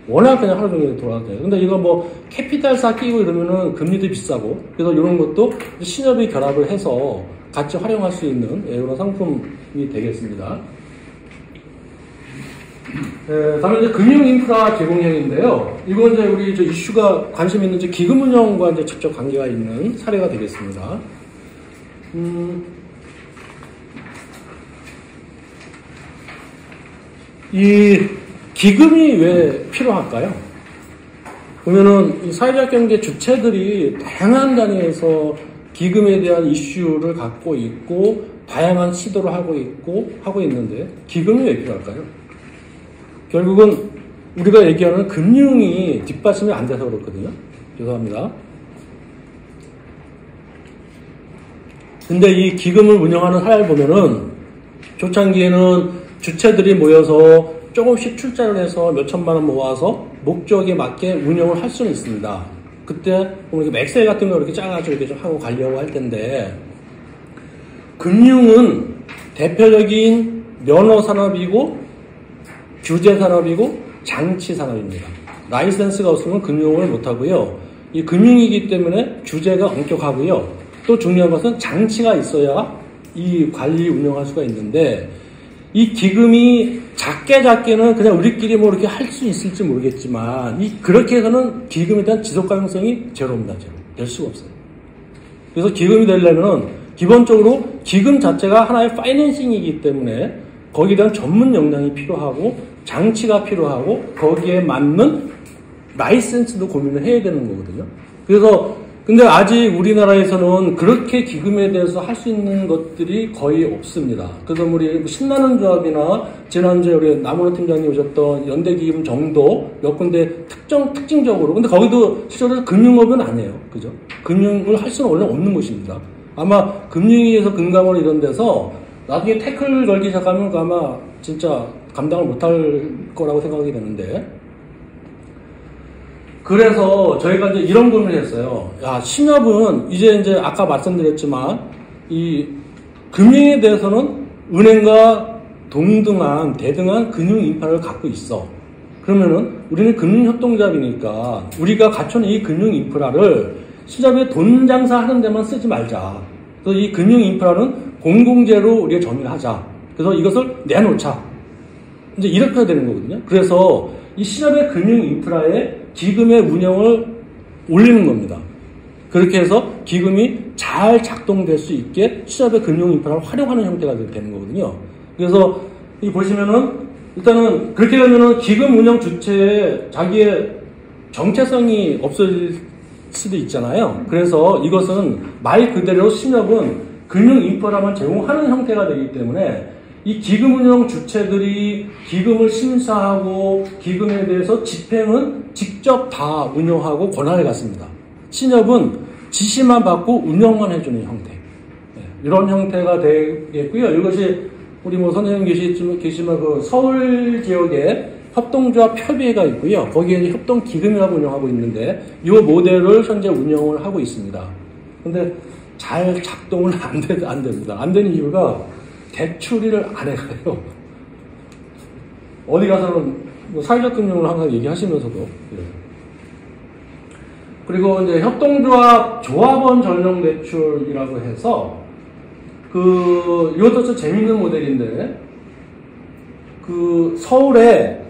워낙 그냥 하루 종일 돌아다녀요. 근데 이거 캐피탈사 끼고 이러면은 금리도 비싸고, 그래서 이런 것도 신협이 결합을 해서 같이 활용할 수 있는 이런 상품이 되겠습니다. 다음에 이제 금융인프라 제공형인데요. 이건 이제 우리 이슈가 관심 있는 기금 운영과 이제 직접 관계가 있는 사례가 되겠습니다. 이 기금이 왜 필요할까요? 보면은 이 사회적 경제 주체들이 다양한 단위에서 기금에 대한 이슈를 갖고 있고 다양한 시도를 하고 있는데 기금이 왜 필요할까요? 결국은 우리가 얘기하는 금융이 뒷받침이 안 돼서 그렇거든요. 죄송합니다. 근데 이 기금을 운영하는 사례를 보면은 초창기에는 주체들이 모여서 조금씩 출자를 해서 몇 천만 원 모아서 목적에 맞게 운영을 할 수는 있습니다. 그때 엑셀 같은 거 이렇게 짜가지고 이렇게 좀 하고 가려고 할 텐데, 금융은 대표적인 면허 산업이고 규제 산업이고 장치 산업입니다. 라이센스가 없으면 금융을 못하고요. 이 금융이기 때문에 규제가 엄격하고요. 또 중요한 것은 장치가 있어야 이 관리 운영할 수가 있는데 이 기금이 작게는 그냥 우리끼리 뭐 이렇게 할 수 있을지 모르겠지만 그렇게 해서는 기금에 대한 지속 가능성이 제로입니다. 제로. 될 수가 없어요. 그래서 기금이 되려면 기본적으로 기금 자체가 하나의 파이낸싱이기 때문에 거기에 대한 전문 역량이 필요하고 장치가 필요하고 거기에 맞는 라이센스도 고민을 해야 되는 거거든요. 그래서 근데 아직 우리나라에서는 그렇게 기금에 대해서 할 수 있는 것들이 거의 없습니다. 그래서 우리 신나는 조합이나 지난주에 우리 남원호 팀장님 오셨던 연대기금 정도 몇 군데 특징적으로 근데 거기도 실제로 금융업은 아니에요. 그죠? 금융을 할 수는 원래 없는 곳입니다. 아마 금융위에서 금감원 이런 데서 나중에 태클 걸기 시작하면 아마 진짜 감당을 못할 거라고 생각이 되는데 그래서 저희가 이제 이런 고민을 했어요. 야, 신협은 이제 아까 말씀드렸지만 이 금융에 대해서는 은행과 대등한 금융 인프라를 갖고 있어. 그러면은 우리는 금융협동조합이니까 우리가 갖춰놓은 이 금융 인프라를 신협에 돈 장사하는 데만 쓰지 말자. 그래서 이 금융 인프라는 공공재로 우리가 정의를 하자. 그래서 이것을 내놓자. 이제 이렇게 해야 되는 거거든요. 그래서 이 신협의 금융 인프라에 기금의 운영을 올리는 겁니다. 그렇게 해서 기금이 잘 작동될 수 있게 신협의 금융 인프라를 활용하는 형태가 되는 거거든요. 그래서 이 보시면은 일단은 그렇게 되면은 기금 운영 주체에 자기의 정체성이 없어질 수도 있잖아요. 그래서 이것은 말 그대로 신협은 금융 인프라만 제공하는 형태가 되기 때문에 이 기금 운영 주체들이 기금을 심사하고 기금에 대해서 집행은 직접 다 운영하고 권한을 갖습니다. 신협은 지시만 받고 운영만 해주는 형태. 이런 형태가 되겠고요. 이것이 우리 선생님 계시지만 그 서울 지역에 협동조합 협의회가 있고요. 거기에 이제 협동기금이라고 운영하고 있는데 이 모델을 현재 운영을 하고 있습니다. 근데 잘 작동은 안 됩니다. 안 되는 이유가 대출을 안 해가요. 어디 가서는 사회적 금융을 항상 얘기하시면서도. 예. 그리고 이제 조합원 전용 대출이라고 해서 이것도 좀 재밌는 모델인데 서울에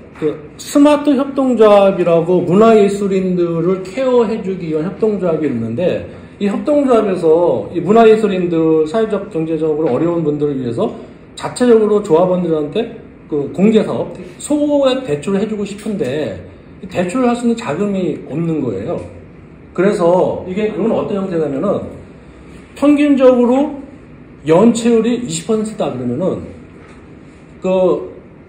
스마트 협동조합이라고 문화예술인들을 케어해주기 위한 협동조합이 있는데 이 협동조합에서 이 문화예술인들 사회적 경제적으로 어려운 분들을 위해서 자체적으로 조합원들한테 공제사업 소액 대출을 해주고 싶은데 대출을 할 수 있는 자금이 없는 거예요. 그래서 이건 어떤 형태냐면은 평균적으로 연체율이 20%다 그러면은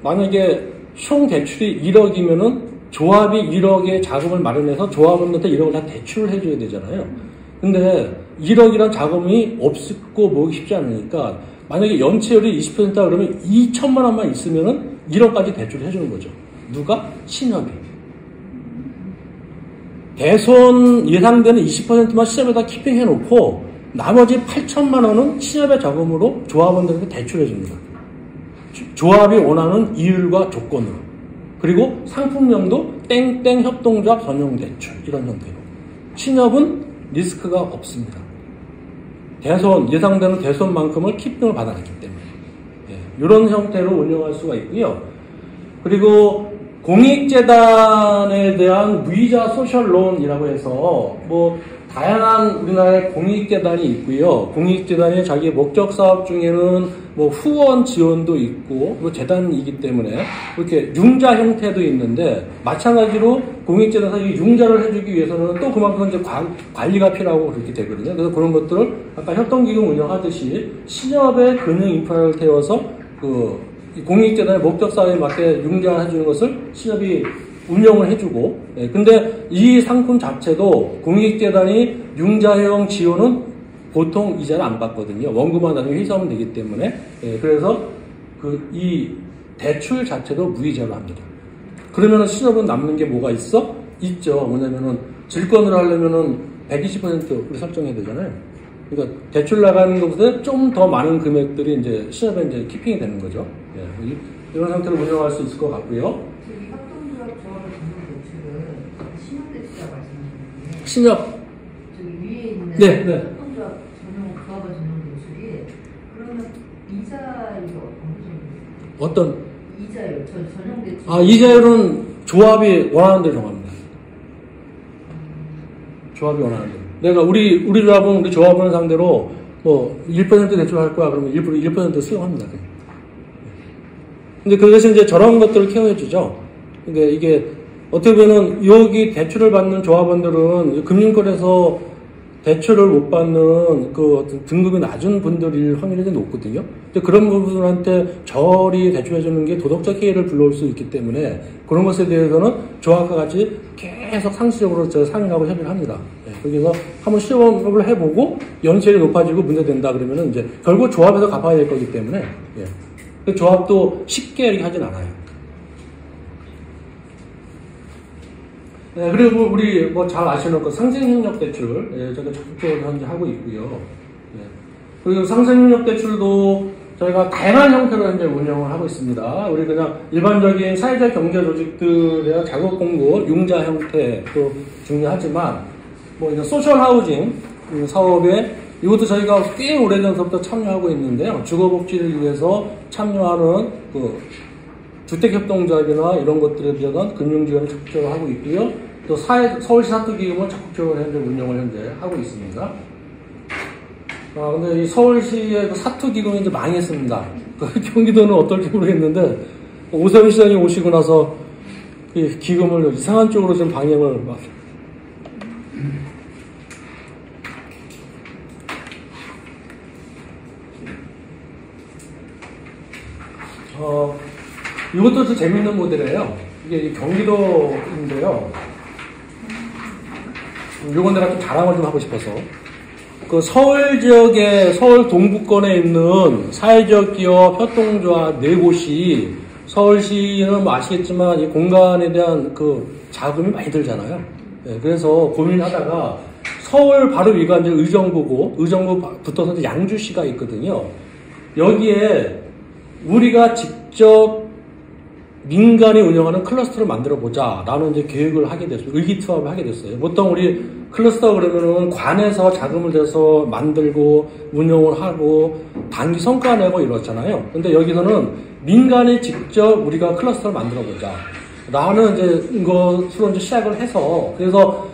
만약에 총 대출이 1억이면은 조합이 1억의 자금을 마련해서 조합원한테 1억을 다 대출을 해줘야 되잖아요. 근데 1억이란 자금이 없고 모으기 쉽지 않으니까 만약에 연체율이 20%다 그러면 2천만 원만 있으면은 1억까지 대출을 해주는 거죠. 누가? 신협이. 대손 예상되는 20%만 신협에다 키핑해놓고 나머지 8천만 원은 신협의 자금으로 조합원들에게 대출해줍니다. 조합이 원하는 이율과 조건으로. 그리고 상품명도 땡땡 협동조합 전용 대출 이런 형태로. 신협은 리스크가 없습니다. 예상되는 대손만큼을 키핑을 받아놨기 때문에. 이런 형태로 운영할 수가 있고요. 그리고 공익재단에 대한 무이자 소셜론이라고 해서 다양한 우리나라의 공익재단이 있고요. 공익재단이 자기 목적 사업 중에는 후원 지원도 있고, 재단이기 때문에 이렇게 융자 형태도 있는데, 마찬가지로 공익재단에서 이 융자를 해주기 위해서는 또 그만큼 이제 관리가 필요하고 그렇게 되거든요. 그래서 그런 것들을 아까 협동기금 운영하듯이 신협의 금융 인프라를 태워서 공익재단의 목적 사업에 맞게 융자해주는 것을 신협이 운영을 해주고, 근데 이 상품 자체도 공익재단이 융자형 지원은 보통 이자를 안 받거든요. 원금만 나중에 회수하면 되기 때문에. 그래서 이 대출 자체도 무이자로 합니다. 그러면은 신협은 남는 게 뭐가 있어? 있죠. 뭐냐면은 질권을 하려면은 120% 우리 설정해야 되잖아요. 그러니까 대출 나가는 것보다 좀 더 많은 금액들이 이제 신협에 이제 키핑이 되는 거죠. 예, 이런 상태로 운영할 수 있을 것 같고요. 저기 협동조합 조합을 짓는 대출은 신협 대출이라고 말씀하셨는데. 신협. 저기 위에 있는 네, 네. 협동조합 전용 조합을 짓는 대출이 그러면 이자율이 어느 정도? 어떤? 이자율, 전용 대출. 아, 이자율은 조합이 원하는 대로 정합니다. 조합이 원하는 대로. 내가 우리 조합은 상대로 뭐 1% 대출할 거야 그러면 1% 수용합니다. 근데 그 대신 이제 저런 것들을 케어해주죠. 근데 이게 어떻게 보면은 여기 대출을 받는 조합원들은 금융권에서 대출을 못 받는 그 어떤 등급이 낮은 분들일 확률이 좀 높거든요. 근데 그런 부분한테 저리 대출해주는 게 도덕적 해이를 불러올 수 있기 때문에 그런 것에 대해서는 조합과 같이 계속 상시적으로 상의하고 협의를 합니다. 네, 그래서 한번 시험을 해보고 연체율이 높아지고 문제된다 그러면은 이제 결국 조합에서 갚아야 될 거기 때문에 예. 그 조합도 쉽게 이렇게 하진 않아요. 네, 그리고 우리 뭐 잘 아시는 그 상생협력 대출, 예, 저희가 적극적으로 현재 하고 있고요. 예. 그리고 상생협력 대출도 저희가 다양한 형태로 현재 운영을 하고 있습니다. 우리 그냥 일반적인 사회적 경제 조직들의 작업 공고 융자 형태도 중요하지만, 뭐 이런 소셜 하우징 사업에 이것도 저희가 꽤 오래전부터 참여하고 있는데요. 주거복지를 위해서 참여하는 그 주택협동조합이나 이런 것들에 대한 금융지원을 적극적으로 하고 있고요. 또 서울시 사투기금을 적극적으로 현재 운영을 현재 하고 있습니다. 근데 이 서울시의 그 사투기금이 이제 망했습니다. 경기도는 어떨지 모르겠는데, 오세훈 시장이 오시고 나서 이 기금을 이상한 쪽으로 좀 방향을 막. 이것도 좀 재밌는 모델이에요. 이게 경기도인데요. 요건 내가 좀 자랑을 좀 하고 싶어서. 그 서울 지역에, 서울 동부권에 있는 사회적 기업, 협동조합 4곳이 서울시는 뭐 아시겠지만 이 공간에 대한 그 자금이 많이 들잖아요. 네, 그래서 고민하다가 서울 바로 위가 이제 의정부고, 의정부 붙어서 이제 양주시가 있거든요. 여기에 우리가 직접 민간이 운영하는 클러스터를 만들어 보자 라는 이제 계획을 하게 됐어요. 의기투합을 하게 됐어요. 보통 우리 클러스터 그러면은 관에서 자금을 대서 만들고 운영을 하고 단기 성과 내고 이렇잖아요. 근데 여기서는 민간이 직접 우리가 클러스터를 만들어 보자 라는 이제 것으로 이제 시작을 해서, 그래서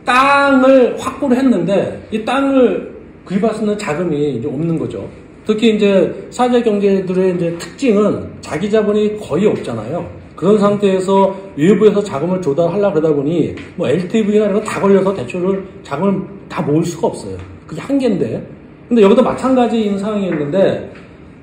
땅을 확보를 했는데 이 땅을 구입할 수 있는 자금이 이제 없는 거죠. 특히 이제 사회적 경제들의 이제 특징은 자기 자본이 거의 없잖아요. 그런 상태에서 외부에서 자금을 조달하려고 그러다 보니 뭐 LTV나 이런 거 다 걸려서 자금을 다 모을 수가 없어요. 그게 한계인데. 근데 여기도 마찬가지인 상황이었는데,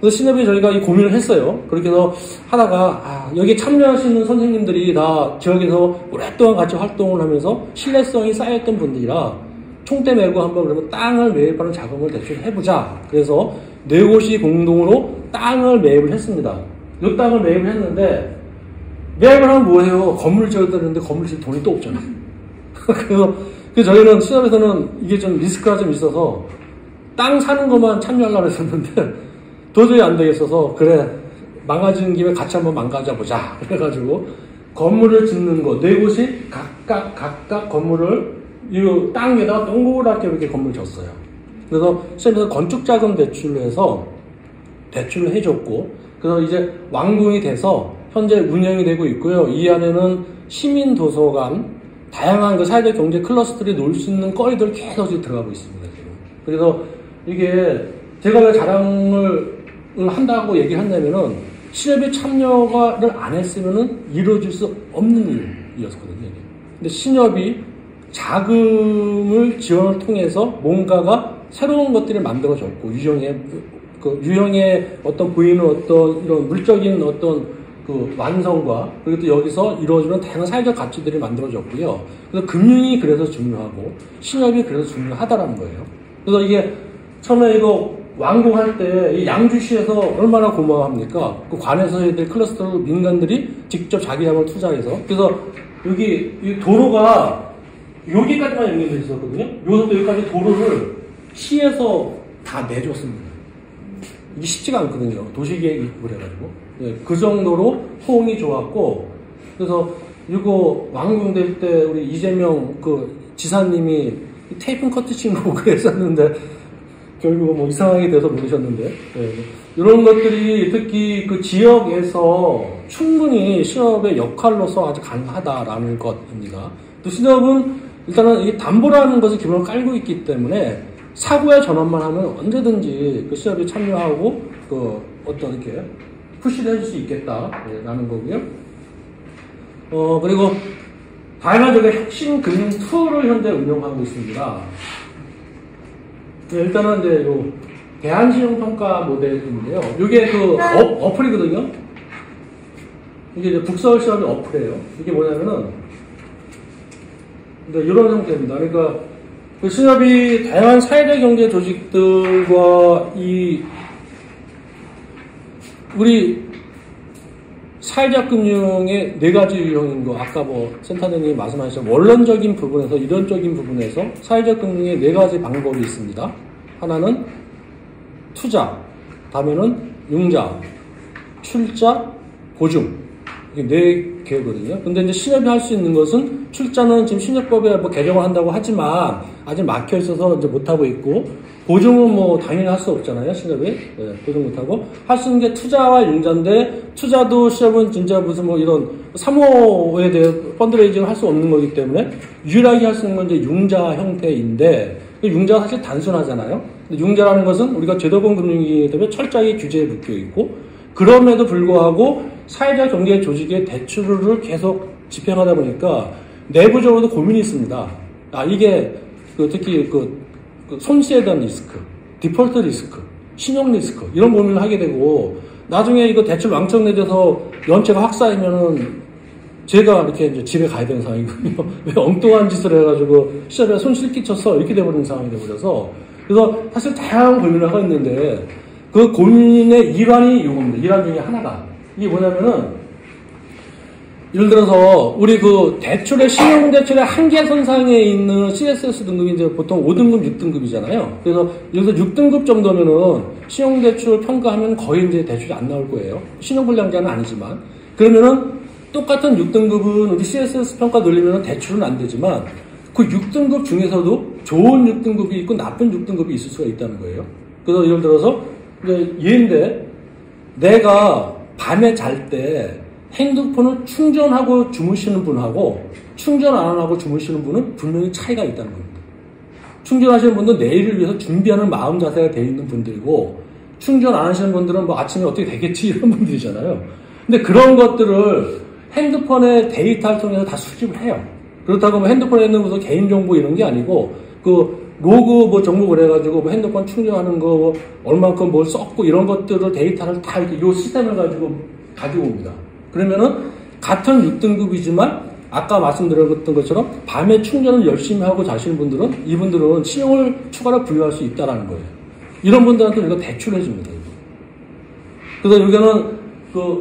그래서 신협이 저희가 이 고민을 했어요. 그렇게 해서 하다가, 여기에 참여하시는 선생님들이 다 지역에서 오랫동안 같이 활동을 하면서 신뢰성이 쌓였던 분들이라 총대 메고 한번 그러면 땅을 매입하는 자금을 대출해보자. 그래서 4곳이 공동으로 땅을 매입을 했습니다. 이 땅을 매입을 했는데, 매입을 하면 뭐해요? 건물을 지어야 되는데 건물을 지을 돈이 또 없잖아요. 그래서 저희는 시합에서는 이게 좀 리스크가 좀 있어서 땅 사는 것만 참여하려고 했었는데 도저히 안 되겠어서, 그래, 망가진 김에 같이 한번 망가져보자. 그래가지고 건물을 짓는 거, 4곳이 각각 건물을 이 땅 위에다가 동그랗게 이렇게 건물을 졌어요. 그래서 시험에서 건축자금 대출을 해서 대출을 해줬고, 그래서 이제 완공이 돼서 현재 운영이 되고 있고요. 이 안에는 시민도서관, 다양한 그 사회적 경제 클러스터들이 놀 수 있는 거리들 계속 들어가고 있습니다, 지금. 그래서 이게 제가 왜 자랑을 한다고 얘기를 한다면은 신협이 참여를 안 했으면은 이루어질 수 없는 일이었거든요. 근데 신협이 자금을 지원을 통해서 뭔가가 새로운 것들이 만들어졌고, 유형의 어떤 보이는 어떤 이런 물적인 어떤 그 완성과, 그리고 또 여기서 이루어지는 다양한 사회적 가치들이 만들어졌고요. 그래서 금융이 그래서 중요하고, 신협이 그래서 중요하다라는 거예요. 그래서 이게 처음에 이거 완공할 때 이 양주시에서 얼마나 고마워합니까? 그 관에서 해야 될 클러스터 민간들이 직접 자기 자금을 투자해서. 그래서 여기 이 도로가 여기까지만 연결되어 있었거든요. 여기서부터 여기까지 도로를 시에서 다 내줬습니다. 이게 쉽지가 않거든요. 도시계획 입국을 해가지고. 네, 그 정도로 호응이 좋았고, 그래서 이거 왕궁될 때 우리 이재명 그 지사님이 테이프 커트 친구 그랬었는데, 결국 뭐 이상하게 돼서 모르셨는데, 네. 이런 것들이 특히 그 지역에서 충분히 신협의 역할로서 아주 가능하다라는 것입니다. 또 신협은 일단은 이 담보라는 것을 기본으로 깔고 있기 때문에 사고의 전환만 하면 언제든지 그 신협이 참여하고 그 어떤 이렇게 푸시를 해줄 수 있겠다라는 거고요. 그리고 다양한 저게 혁신 금융 툴을 현재 운영하고 있습니다. 네, 일단은 이제 요 대한신용평가 모델인데요. 이게 그 어플이거든요. 이게 이제 북서울시험의 어플이에요. 이게 뭐냐면은 이런 형태입니다. 그러니까 그 신협이 다양한 사회적 경제 조직들과 이 우리 사회적 금융의 네 가지 유형인 거, 아까 뭐 센터장님이 말씀하신 원론적인 부분에서 이론적인 부분에서 사회적 금융의 네 가지 방법이 있습니다. 하나는 투자, 다음에는 융자, 출자, 보증. 이게 네 개거든요. 근데 이제 신협이 할 수 있는 것은 출자는 지금 신협법에 뭐 개정을 한다고 하지만 아직 막혀 있어서 이제 못하고 있고, 보증은 뭐 당연히 할 수 없잖아요, 신협이. 네, 보증 못하고. 할 수 있는 게 투자와 융자인데, 투자도 신협은 진짜 무슨 뭐 이런 3호에 대해 펀드레이징을 할 수 없는 거기 때문에 유일하게 할 수 있는 건 이제 융자 형태인데, 융자가 사실 단순하잖아요. 근데 융자라는 것은 우리가 제도권 금융이기 때문에 철저하게 규제에 묶여 있고, 그럼에도 불구하고 사회적 경제 조직의 대출을 계속 집행하다 보니까 내부적으로도 고민이 있습니다. 이게 특히 손실에 대한 리스크, 디폴트 리스크, 신용 리스크 이런 고민을 하게 되고, 나중에 이거 대출 왕창 내줘서 연체가 확 쌓이면은 제가 이렇게 이제 집에 가야 되는 상황이거든요. 왜 엉뚱한 짓을 해가지고 시합에 손실 끼쳤어 이렇게 돼버리는 상황이 돼버려서, 그래서 사실 다양한 고민을 하고 있는데 그 고민의 일환이 이겁니다. 일환 중에 하나가 이게 뭐냐면은, 예를 들어서 우리 그 대출의 신용대출의 한계선상에 있는 CSS 등급이 이제 보통 5등급, 6등급이잖아요. 그래서 여기서 6등급 정도면은 신용대출 평가하면 거의 이제 대출이 안 나올 거예요. 신용불량자는 아니지만. 그러면은 똑같은 6등급은 우리 CSS 평가 늘리면 대출은 안 되지만 그 6등급 중에서도 좋은 6등급이 있고 나쁜 6등급이 있을 수가 있다는 거예요. 그래서 예를 들어서 이제 얘인데, 내가 밤에 잘 때 핸드폰을 충전하고 주무시는 분하고 충전 안 하고 주무시는 분은 분명히 차이가 있다는 겁니다. 충전하시는 분들은 내일을 위해서 준비하는 마음 자세가 되어 있는 분들이고, 충전 안 하시는 분들은 뭐 아침에 어떻게 되겠지 이런 분들이잖아요. 근데 그런 것들을 핸드폰의 데이터를 통해서 다 수집을 해요. 그렇다고 뭐 핸드폰에 있는 무슨 개인정보 이런 게 아니고, 그 로그 뭐 정보 그래가지고 뭐 핸드폰 충전하는 거 뭐 얼만큼 뭘 썼고 이런 것들을 데이터를 다 이렇게 요 시스템을 가지고 옵니다. 그러면은 같은 6등급이지만 아까 말씀드렸던 것처럼 밤에 충전을 열심히 하고 자시는 분들은, 이분들은 신용을 추가로 부여할 수 있다라는 거예요. 이런 분들한테 우리가 대출해 줍니다. 그래서 여기는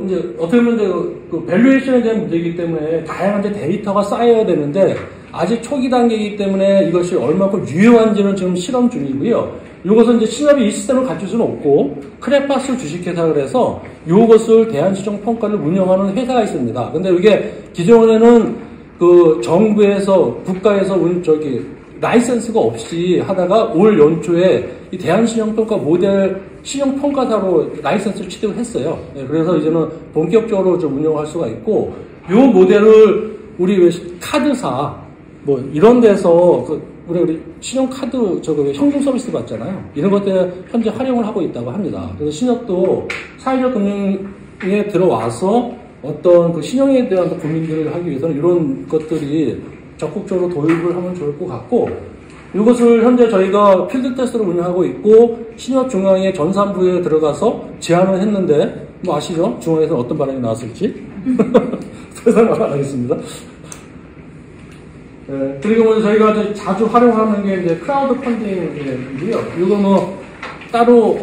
이제 어떻게 보면 이제 그 밸류에이션에 대한 문제이기 때문에 다양한 데이터가 쌓여야 되는데, 아직 초기 단계이기 때문에 이것이 얼마큼 유효한지는 지금 실험 중이고요. 이것은 이제 신협이 이 시스템을 갖출 수는 없고, 크레파스 주식회사 그래서 이것을 대한시장평가를 운영하는 회사가 있습니다. 근데 이게 기존에는 그 정부에서, 국가에서 라이센스가 없이 하다가 올 연초에 이 대한신용평가 모델 신용평가사로 라이센스를 취득을 했어요. 네, 그래서 이제는 본격적으로 좀 운영할 수가 있고, 이 모델을 우리 카드사, 뭐 이런 데서 우리 신용카드 현금 서비스 받잖아요. 이런 것들 현재 활용을 하고 있다고 합니다. 그래서 신협도 사회적 금융에 들어와서 어떤 그 신용에 대한 고민들을 하기 위해서는 이런 것들이 적극적으로 도입을 하면 좋을 것 같고, 이것을 현재 저희가 필드 테스트로 운영하고 있고, 신협 중앙의 전산부에 들어가서 제안을 했는데, 뭐 아시죠? 중앙에서 어떤 반응이 나왔을지? 설명 안 하겠습니다. 네, 그리고 뭐 저희가 자주 활용하는 게 이제 크라우드 펀딩이고요. 이거 뭐 따로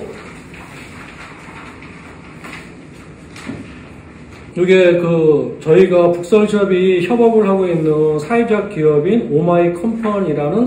이게 저희가 북서울시협이 협업을 하고 있는 사회적 기업인 오마이 컴퍼니라는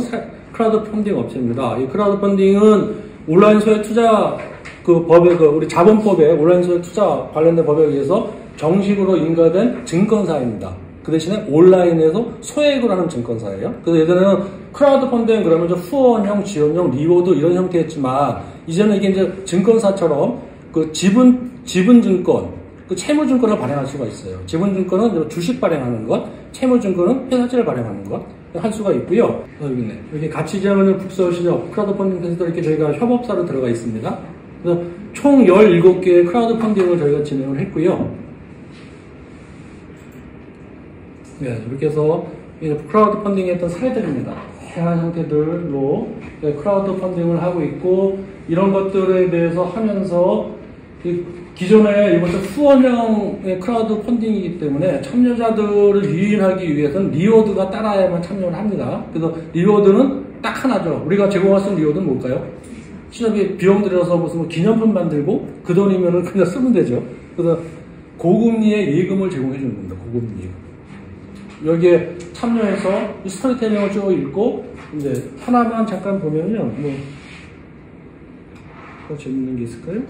크라우드 펀딩 업체입니다. 이 크라우드 펀딩은 온라인 소액 투자 우리 자본법에 온라인 소액 투자 관련된 법에 의해서 정식으로 인가된 증권사입니다. 그 대신에 온라인에서 소액으로 하는 증권사예요. 그래서 예전에는 크라우드 펀딩 그러면 좀 후원형, 지원형, 리워드 이런 형태였지만 이제는 이게 이제 증권사처럼 그 지분증권, 그 채무증권을 발행할 수가 있어요. 지분증권은 주식 발행하는 것, 채무증권은 회사채를 발행하는 것 할 수가 있고요. 여기 있네. 여기 같이 제안하는 북서울시적 크라우드 펀딩 센터 이렇게 저희가 협업사로 들어가 있습니다. 그래서 총 17개의 크라우드 펀딩을 저희가 진행을 했고요. 네, 이렇게 해서 크라우드 펀딩 했던 사례들입니다. 다양한 형태들로 크라우드 펀딩을 하고 있고, 이런 것들에 대해서 하면서 기존에 이것도 후원형의 크라우드 펀딩이기 때문에 참여자들을 유인하기 위해서는 리워드가 따라야만 참여를 합니다. 그래서 리워드는 딱 하나죠. 우리가 제공할 수 있는 리워드는 뭘까요? 시작에 비용 들여서 무슨 기념품 만들고 그 돈이면은 그냥 쓰면 되죠. 그래서 고금리의 예금을 제공해 주는 겁니다. 고금리 예금. 여기에 참여해서 스토리텔링을 쭉 읽고, 이제 하나만 잠깐 보면요. 더 재밌는 게 있을까요?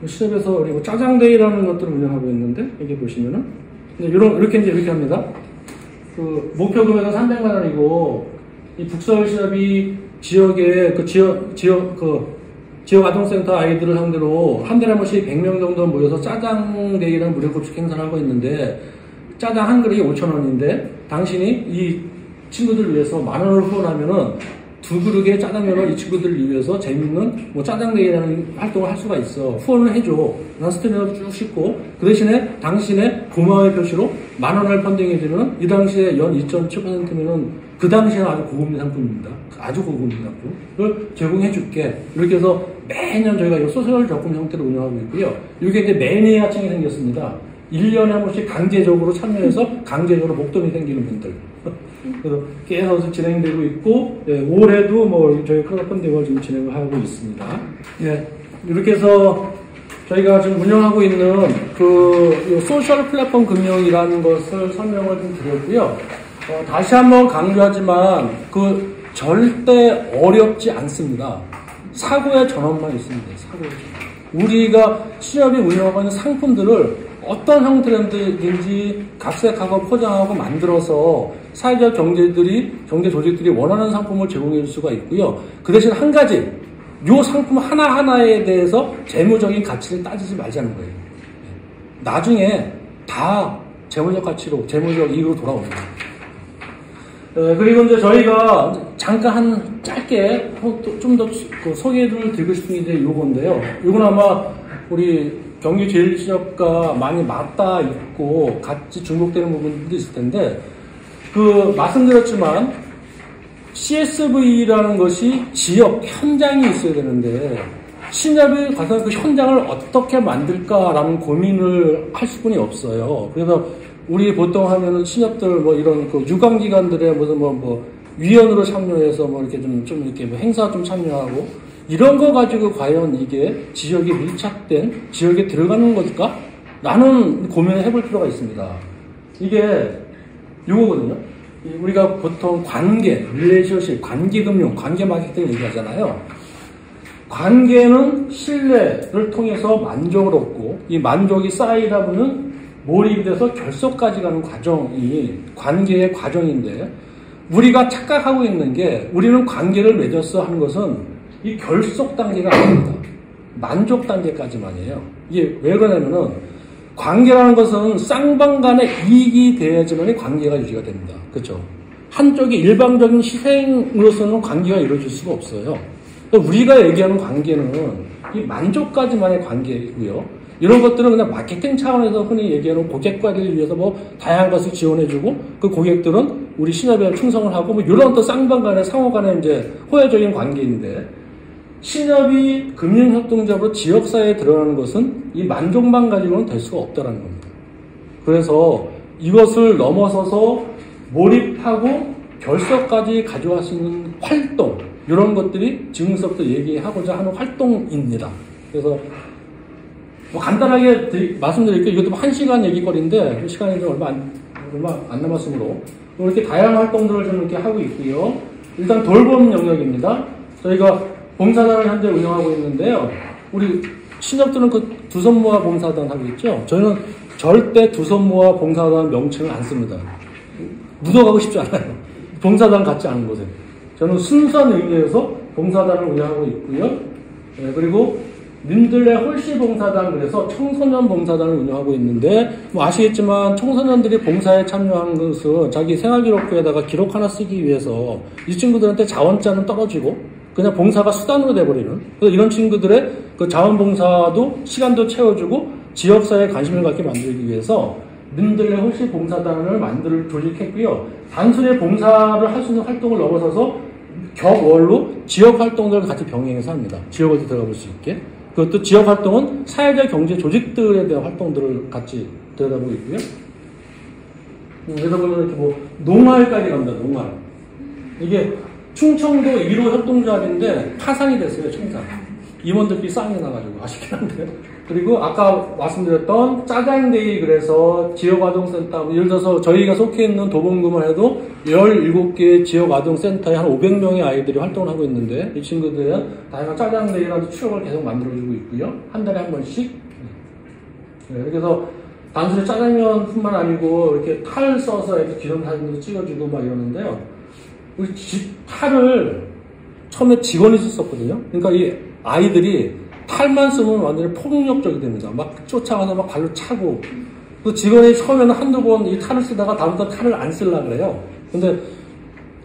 시접에서 우리 짜장데이라는 것들을 운영하고 있는데, 여기 보시면은, 이렇게 합니다. 그, 목표 금액은 300만 원이고, 이 북서울 시접이 지역의 지역 아동센터 아이들을 상대로 한 달에 한 번씩 100명 정도 모여서 짜장데이라는 무료 급식 행사를 하고 있는데, 짜장 한 그릇이 5,000원인데, 당신이 이 친구들을 위해서 10,000원을 후원하면은 두 그릇의 짜장면을 이 친구들을 위해서 재밌는 짜장데이라는 활동을 할 수가 있어. 후원을 해줘. 난 스테미너도 쭉 싣고, 그 대신에 당신의 고마움의 표시로 10,000원을 펀딩해주면 이 당시에 연 2.7%면은 그 당시에는 아주 고금리 상품입니다. 아주 고금리 상품을 제공해줄게. 이렇게 해서 매년 저희가 이 소셜 적금 형태로 운영하고 있고요. 이게 이제 매니아층이 생겼습니다. 1년에 한 번씩 강제적으로 참여해서 강제적으로 목돈이 생기는 분들. 그래서 계속 진행되고 있고, 예, 올해도 저희 크라우드 펀딩을 지금 진행을 하고 있습니다. 예, 이렇게 해서 저희가 지금 운영하고 있는 소셜 플랫폼 금융이라는 것을 설명을 좀 드렸고요. 다시 한번 강조하지만 절대 어렵지 않습니다. 사고의 전환만 있으면 돼요. 사고의 전환. 우리가 시업이 운영하고 있는 상품들을 어떤 형태든지 각색하고 포장하고 만들어서 사회적 경제 조직들이 원하는 상품을 제공해 줄 수가 있고요. 그 대신 한 가지, 이 상품 하나하나에 대해서 재무적인 가치를 따지지 말자는 거예요. 나중에 다 재무적 가치로, 재무적 이익으로 돌아옵니다. 그리고 이제 저희가 잠깐 짧게 좀 더 소개를 드리고 싶은 게 요건데요. 이건 아마 우리 경기제일지역과 많이 맞닿아 있고 같이 중복되는 부분도 있을 텐데, 말씀드렸지만 CSV라는 것이 지역 현장이 있어야 되는데, 신협이 가서 그 현장을 어떻게 만들까라는 고민을 할 수뿐이 없어요. 그래서 우리 보통 하면은 신협들 이런 유관기관들의 무슨 위원으로 참여해서 이렇게 좀 이렇게 행사 좀 참여하고, 이런 거 가지고 과연 이게 지역에 밀착된, 지역에 들어가는 것일까? 라는 고민을 해볼 필요가 있습니다. 이게 요거거든요. 우리가 보통 관계, 릴레이션십, 관계금융, 관계 마케팅 얘기하잖아요. 관계는 신뢰를 통해서 만족을 얻고, 이 만족이 쌓이다 보면 몰입이 돼서 결속까지 가는 과정이 관계의 과정인데, 우리가 착각하고 있는 게, 우리는 관계를 맺었어 하는 것은 이 결속 단계가 아닙니다. 만족 단계까지만이에요. 이게 왜 그러냐면은, 관계라는 것은 쌍방 간의 이익이 돼야지만 관계가 유지가 됩니다. 그렇죠? 한쪽이 일방적인 희생으로서는 관계가 이루어질 수가 없어요. 우리가 얘기하는 관계는 이 만족까지만의 관계이고요. 이런 것들은 그냥 마케팅 차원에서 흔히 얘기하는 고객 관리를 위해서 다양한 것을 지원해주고, 그 고객들은 우리 신협에 충성을 하고, 이런 또 쌍방 간의 상호 간의 이제 호혜적인 관계인데, 신협이 금융협동적으로 지역사회에 들어가는 것은 이 만족만 가지고는 될 수가 없다는 겁니다. 그래서 이것을 넘어서서 몰입하고 결석까지 가져갈 수 있는 활동, 이런 것들이 지금부터 얘기하고자 하는 활동입니다. 그래서 간단하게 말씀드릴게요. 이것도 1시간 얘기거리인데 시간이 좀 얼마 안 남았으므로 이렇게 다양한 활동들을 좀 이렇게 하고 있고요. 일단 돌봄 영역입니다. 저희가 봉사단을 현재 운영하고 있는데요. 우리 신협들은 그 두손 모아 봉사단 하고 있죠. 저희는 절대 두손 모아 봉사단 명칭을 안 씁니다. 묻어가고 싶지 않아요. 봉사단 같지 않은 곳에. 저는 순수한 의미에서 봉사단을 운영하고 있고요. 네, 그리고 님들의 홀씨봉사단, 그래서 청소년 봉사단을 운영하고 있는데, 뭐 아시겠지만 청소년들이 봉사에 참여한 것은 자기 생활기록부에다가 기록 하나 쓰기 위해서 이 친구들한테 자원자는 떨어지고 그냥 봉사가 수단으로 돼버리는, 그래서 이런 친구들의 그 자원봉사도 시간도 채워주고 지역사회에 관심을 갖게 만들기 위해서 님들의 홀씨봉사단을 조직했고요. 단순히 봉사를 할 수 있는 활동을 넘어서서 격월로 지역 활동들을 같이 병행해서 합니다. 지역에도 들어가 볼 수 있게. 그것도 지역 활동은 사회적 경제 조직들에 대한 활동들을 같이 들여다보고 있고요. 그러다 보면 이렇게 뭐 농활까지 갑니다. 농활. 이게 충청도 1호 협동조합인데 파산이 됐어요. 청산. 임원들끼리 싸움이 나가지고 아쉽긴 한데. 그리고 아까 말씀드렸던 짜장데이, 그래서 지역아동센터, 예를 들어서 저희가 속해 있는 도봉구만 해도 17개의 지역아동센터에 한 500명의 아이들이 활동을 하고 있는데, 이 친구들은 다양한 짜장데이라는 추억을 계속 만들어주고 있고요. 한 달에 한 번씩. 네, 그래서 단순히 짜장면뿐만 아니고 이렇게 탈 써서 이렇게 기념 사진도 찍어주고 막 이러는데요. 우리 탈을 처음에 직원이 썼었거든요. 그러니까 이 아이들이 탈만 쓰면 완전히 폭력적이 됩니다. 막 쫓아가서 막 발로 차고. 그 직원이 처음에는 한두 번 이 탈을 쓰다가 다음부터 탈을 안 쓰려고 그래요. 근데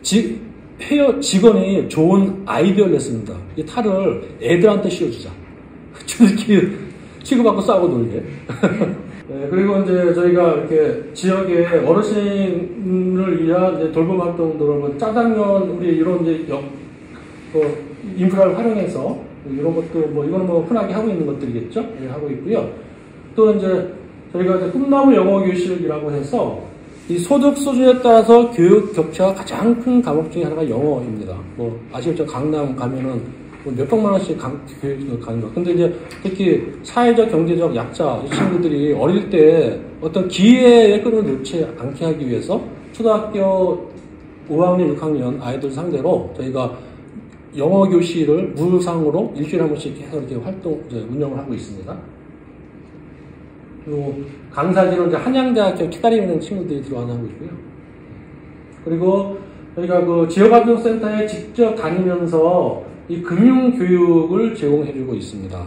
직원이 좋은 아이디어를 냈습니다. 이 탈을 애들한테 씌워주자. 이렇게 치고받고 싸고 놀게. 네, 그리고 이제 저희가 이렇게 지역의 어르신을 위한 이제 돌봄 활동들을 뭐 짜장면, 우리 이런 이제 인프라를 활용해서 이런 것도 뭐 이거는 뭐 흔하게 하고 있는 것들이겠죠. 네, 하고 있고요. 또 이제 저희가 이제 꿈나무 영어 교실이라고 해서 이 소득 수준에 따라서 교육 격차가 가장 큰 과목 중에 하나가 영어입니다. 뭐 아시겠죠? 강남 가면은 뭐 몇백만 원씩 교육을 가는 거. 근데 이제 특히 사회적 경제적 약자 이 친구들이 어릴 때 어떤 기회의 끈을 놓지 않게 하기 위해서 초등학교 5학년, 6학년 아이들 상대로 저희가 영어 교실을 무상으로 일주일에 한 번씩 해서 이렇게 운영을 하고 있습니다. 그리고 강사진은 이제 한양대학교 기다리는 친구들이 들어와서 하고 있고요. 그리고 저희가 그 지역아동센터에 직접 다니면서 이 금융교육을 제공해주고 있습니다.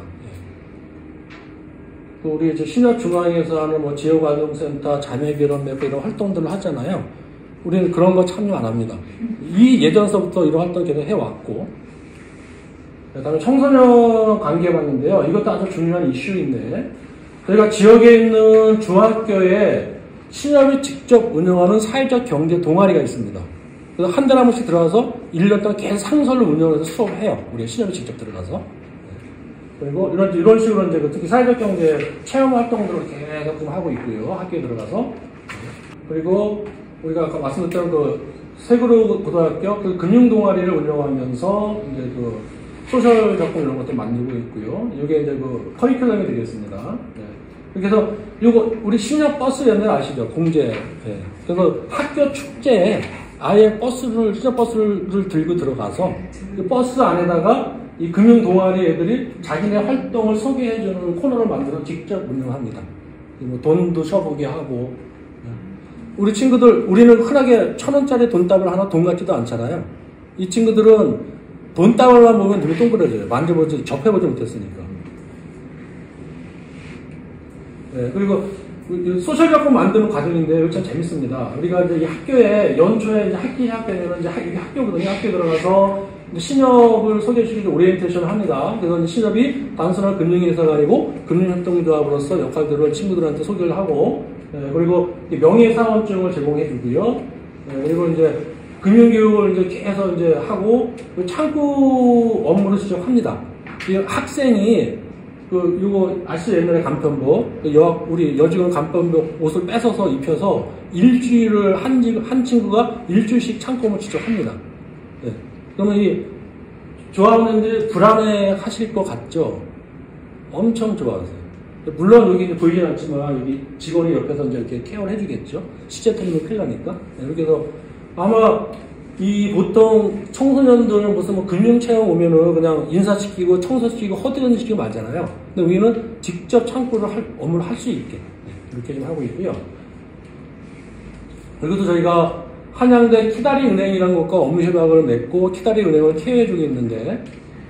또 우리 이제 신협중앙에서 하는 뭐 지역아동센터, 자매결혼 맺고 이런 활동들을 하잖아요. 우리는 그런 거 참여 안 합니다. 이 예전서부터 이런 활동 계속 해왔고, 그 다음에 청소년 관계반인데요. 이것도 아주 중요한 이슈인데, 저희가 지역에 있는 중학교에 신협이 직접 운영하는 사회적 경제 동아리가 있습니다. 그래서 한 달에 한 번씩 들어가서 1년 동안 계속 상설로 운영을 해서 수업을 해요. 우리가 신협이 직접 들어가서. 그리고 이런 식으로 이제 특히 사회적 경제 체험 활동들을 계속 좀 하고 있고요. 학교에 들어가서. 그리고 우리가 아까 말씀드렸던 그 세그루 고등학교 그 금융 동아리를 운영하면서 이제 그 소셜 작품 이런 것도 만들고 있고요. 이게 이제 그 커리큘럼이 되겠습니다. 네. 그래서 이거 우리 신협 버스 연대 아시죠? 공제. 네. 그래서 학교 축제에 아예 신협 버스를 들고 들어가서 그 버스 안에다가 이 금융 동아리 애들이 자기네 활동을 소개해주는 코너를 만들어 직접 운영합니다. 뭐 돈도 쳐보게 하고. 우리 친구들, 우리는 흔하게 1,000원짜리 돈답을 하나 돈 같지도 않잖아요. 이 친구들은 돈답을만 보면 눈이 동그래져요. 만져보지, 접해보지 못했으니까. 네, 그리고 소셜 작품 만드는 과정인데 이거 참 재밌습니다. 우리가 이제 이 학교에 연초에 이제 학기 시작되면 이제 학교거든요. 학교 들어가서 신협을 소개해주기 오리엔테이션을 합니다. 그래서 신협이 단순한 금융회사가 아니고 금융협동조합으로서 역할들을 친구들한테 소개를 하고, 그리고 명예사원증을 제공해주고요. 그리고 이제 금융교육을 이제 계속 이제 하고 창구 업무를 시작합니다. 이 학생이 요거 아시죠? 옛날에 간편복 우리 여직원 간편복 옷을 뺏어서 입혀서 일주일을 한 친구가 일주일씩 창구 업무 직접 합니다. 네. 그러면 이 조합원들이 불안해 하실 것 같죠? 엄청 좋아하세요. 물론 여기 이제 보이진 않지만 여기 직원이 옆에서 이제 이렇게 케어를 해주겠죠. 시체 털리면 큰일 나니까. 이렇게 해서 아마 이 보통 청소년들은 무슨 뭐 금융체험 오면은 그냥 인사시키고 청소시키고 허드렛 시키고 말잖아요. 근데 우리는 직접 창구를 업무를 할 수 있게 이렇게 좀 하고 있고요. 그리고 또 저희가 한양대 키다리은행이라는 것과 업무 협약을 맺고 키다리은행을 케어해주고 있는데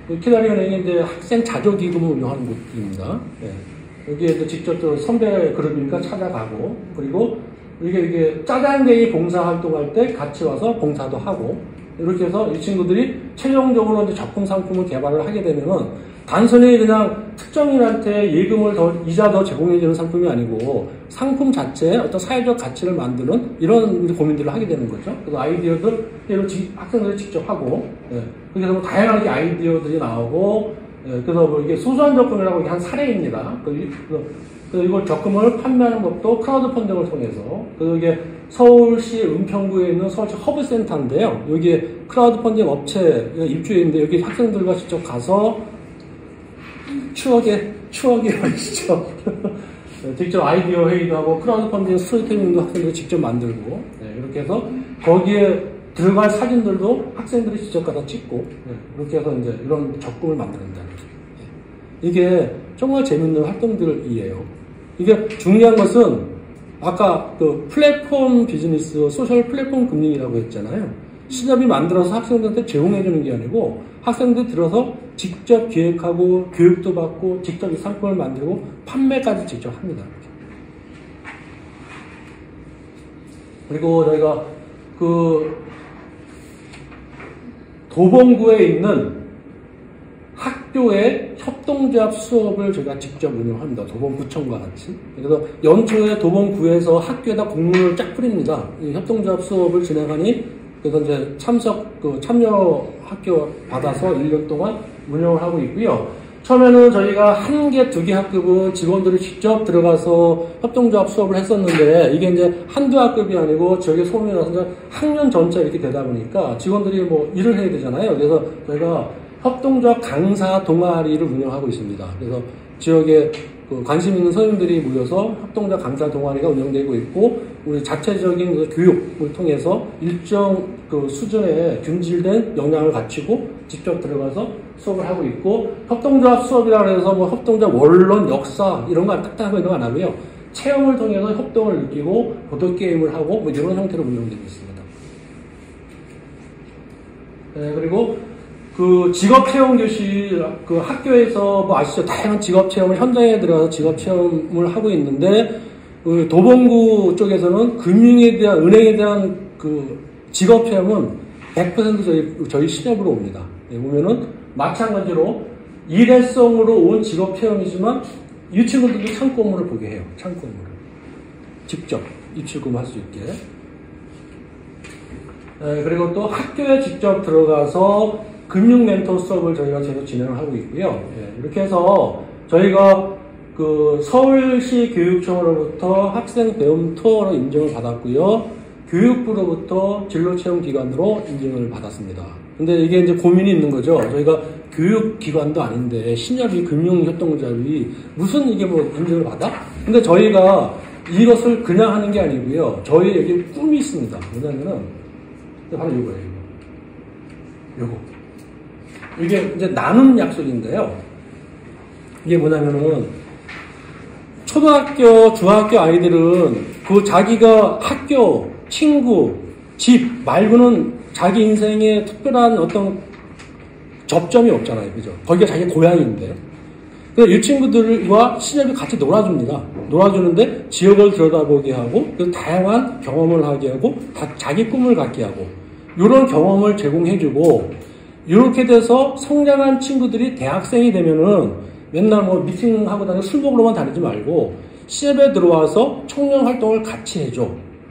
그 키다리은행이 이제 학생 자조기금을 운영하는 곳입니다. 예. 여기에 직접 또 선배 그룹이니까 찾아가고 그리고 이게 짜장데이 봉사활동할 때 같이 와서 봉사도 하고 이렇게 해서 이 친구들이 최종적으로 이제 적금 상품을 개발을 하게 되면은 단순히 그냥 특정인한테 예금을 이자 더 제공해주는 상품이 아니고 상품 자체에 어떤 사회적 가치를 만드는 이런 고민들을 하게 되는 거죠. 그래서 아이디어들 학생들이 직접 하고, 예. 그래서 뭐 다양하게 아이디어들이 나오고, 예. 그래서 뭐 이게 소소한 적금이라고 이게 한 사례입니다. 그래서 이걸 적금을 판매하는 것도 크라우드 펀딩을 통해서, 그래서 이게 서울시 은평구에 있는 서울시 허브센터인데요. 여기에 크라우드 펀딩 업체가 입주해 있는데 여기 학생들과 직접 가서 추억의 말이죠. 직접 아이디어 회의도 하고 크라우드 펀딩 스토리텔링도 학생들이 직접 만들고 이렇게 해서 거기에 들어갈 사진들도 학생들이 직접 가서 찍고 이렇게 해서 이제 이런 적금을 만드는다. 이게 정말 재밌는 활동들이에요. 이게 중요한 것은 아까 그 플랫폼 비즈니스, 소셜 플랫폼 금융이라고 했잖아요. 시접이 만들어서 학생들한테 제공해주는 게 아니고 학생들이 들어서 직접 기획하고 교육도 받고 직접 이 상품을 만들고 판매까지 직접 합니다. 그리고 저희가 그 도봉구에 있는 학교의 협동조합 수업을 저희가 직접 운영합니다. 도봉구청과 같이. 그래서 연초에 도봉구에서 학교에다 공문을 쫙 뿌립니다. 이 협동조합 수업을 진행하니 그래서 이제 참여 학교 받아서 1년 동안 운영을 하고 있고요. 처음에는 저희가 1개, 2개 학급은 직원들이 직접 들어가서 협동조합 수업을 했었는데 이게 이제 한두 학급이 아니고 지역에 소문이 나서 학년 전체 이렇게 되다 보니까 직원들이 뭐 일을 해야 되잖아요. 그래서 저희가 협동조합 강사 동아리를 운영하고 있습니다. 그래서 지역에 관심 있는 선생님들이 모여서 협동조합 강사 동아리가 운영되고 있고 우리 자체적인 교육을 통해서 일정 수준의 균질된 역량을 갖추고 직접 들어가서 수업을 하고 있고 협동조합 수업이라 해서 뭐 협동조합 원론, 역사 이런 거 딱딱하고 이런 거 안 하고요. 체험을 통해서 협동을 느끼고 보드게임을 하고 뭐 이런 형태로 운영되고 있습니다. 네, 그리고 직업체험교실, 학교에서 뭐 아시죠? 다양한 직업체험을 현장에 들어가서 직업체험을 하고 있는데, 도봉구 쪽에서는 금융에 대한, 은행에 대한 직업체험은 100% 저희 시접으로 옵니다. 네, 보면은 마찬가지로 일회성으로 온 직업체험이지만 이 친구들도 창구 업무를 보게 해요. 창구 업무를. 직접 입출금 할 수 있게. 네, 그리고 또 학교에 직접 들어가서 금융 멘토 수업을 저희가 계속 진행을 하고 있고요. 예, 이렇게 해서 저희가 서울시 교육청으로부터 학생 배움 투어로 인증을 받았고요. 교육부로부터 진로체험 기관으로 인증을 받았습니다. 근데 이게 이제 고민이 있는 거죠. 저희가 교육기관도 아닌데 신협이 금융협동조합이 무슨 이게 뭐 인증을 받아? 근데 저희가 이것을 그냥 하는 게 아니고요. 저희에게 꿈이 있습니다. 뭐냐면은 바로 이거예요. 요거. 이게 이제 나눈 약속인데요. 이게 뭐냐면은 초등학교, 중학교 아이들은 자기가 학교, 친구, 집 말고는 자기 인생에 특별한 어떤 접점이 없잖아요. 그죠? 거기가 자기 고향인데. 그래서 이 친구들과 시접이 같이 놀아줍니다. 놀아주는데 지역을 들여다보게 하고 다양한 경험을 하게 하고 자기 꿈을 갖게 하고 이런 경험을 제공해주고 이렇게 돼서 성장한 친구들이 대학생이 되면은 맨날 뭐 미팅하고 다니고 술 먹으러만 다니지 말고 시합에 들어와서 청년 활동을 같이 해줘.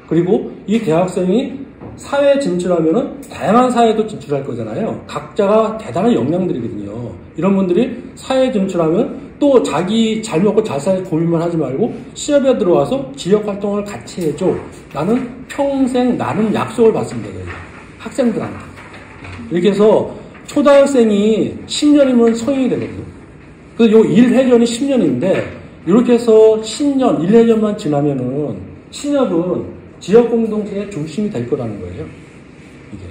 그리고 이 대학생이 사회에 진출하면은 다양한 사회도 진출할 거잖아요. 각자가 대단한 역량들이거든요. 이런 분들이 사회에 진출하면 또 자기 잘 먹고 잘 살 고민만 하지 말고 시합에 들어와서 지역 활동을 같이 해줘. 나는 평생 나는 약속을 받습니다. 학생들한테. 이렇게 해서 초등학생이 10년이면 성인이 되거든요. 그래서 요 1회전이 10년인데 이렇게 해서 10년, 1, 2년만 지나면은 신협은 지역 공동체의 중심이 될 거라는 거예요. 이게.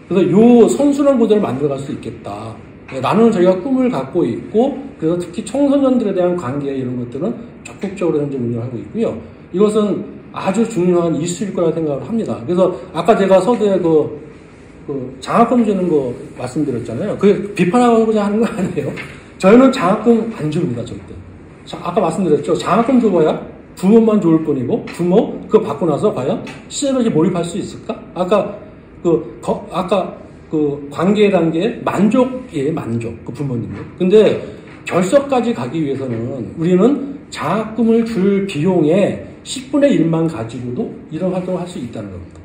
그래서 요 선순환 구조를 만들어갈 수 있겠다. 라는 저희가 꿈을 갖고 있고, 그래서 특히 청소년들에 대한 관계 이런 것들은 적극적으로 현재 운영하고 있고요. 이것은 아주 중요한 이슈일 거라고 생각을 합니다. 그래서 아까 제가 서두에 장학금 주는 거 말씀드렸잖아요. 그게 비판하고자 하는 거 아니에요. 저희는 장학금 안 줍니다, 절대. 아까 말씀드렸죠. 장학금 줘봐야 부모만 좋을 뿐이고, 부모 그거 받고 나서 과연 시설에 몰입할 수 있을까? 아까 관계 단계 만족이에요, 만족. 그 부모님은. 근데 결석까지 가기 위해서는 우리는 장학금을 줄 비용의 10분의 1만 가지고도 이런 활동을 할 수 있다는 겁니다.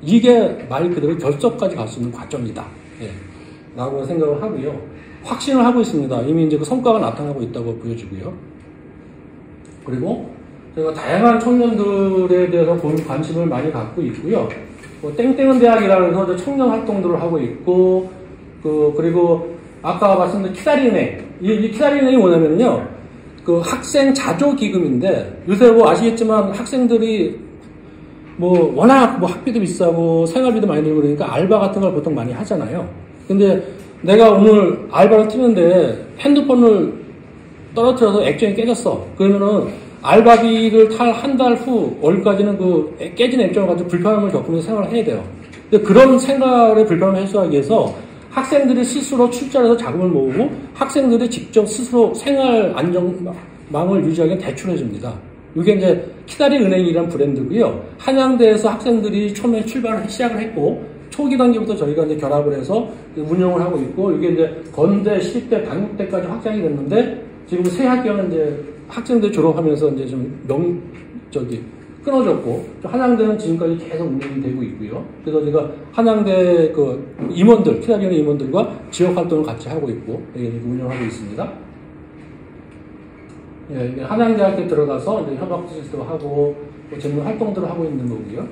이게 말 그대로 결석까지 갈 수 있는 과정이다. 예. 라고 생각을 하고요. 확신을 하고 있습니다. 이미 이제 그 성과가 나타나고 있다고 보여지고요. 그리고 제가 다양한 청년들에 대해서 관심을 많이 갖고 있고요. 땡땡은 대학이라고 해서 청년 활동들을 하고 있고, 그리고 아까 말씀드린 키다리은행. 이 키다리은행이 뭐냐면요. 학생 자조기금인데, 요새 아시겠지만 학생들이 워낙 학비도 비싸고 생활비도 많이 들고 그러니까 알바 같은 걸 보통 많이 하잖아요. 근데 내가 오늘 알바를 뛰는데 핸드폰을 떨어뜨려서 액정이 깨졌어. 그러면은 알바비를 한 달 후 월까지는 깨진 액정을 가지고 불편함을 겪으면서 생활을 해야 돼요. 근데 그런 생활의 불편함을 해소하기 위해서 학생들이 스스로 출자해서 자금을 모으고 학생들이 직접 스스로 생활 안정망을 유지하기 위해 대출해 줍니다. 이게 이제 키다리 은행이라는 브랜드고요. 한양대에서 학생들이 처음에 시작을 했고, 초기 단계부터 저희가 이제 결합을 해서 운영을 하고 있고, 이게 이제 건대, 시립대, 단국대까지 확장이 됐는데, 지금 새 학교는 이제 학생들 졸업하면서 이제 좀 끊어졌고, 한양대는 지금까지 계속 운영이 되고 있고요. 그래서 제가 한양대 임원들, 키다리 은행 임원들과 지역 활동을 같이 하고 있고, 운영하고 있습니다. 예, 한양대학교 들어가서 이제 협업 시스템 하고, 재밌는 활동들을 하고 있는 거고요.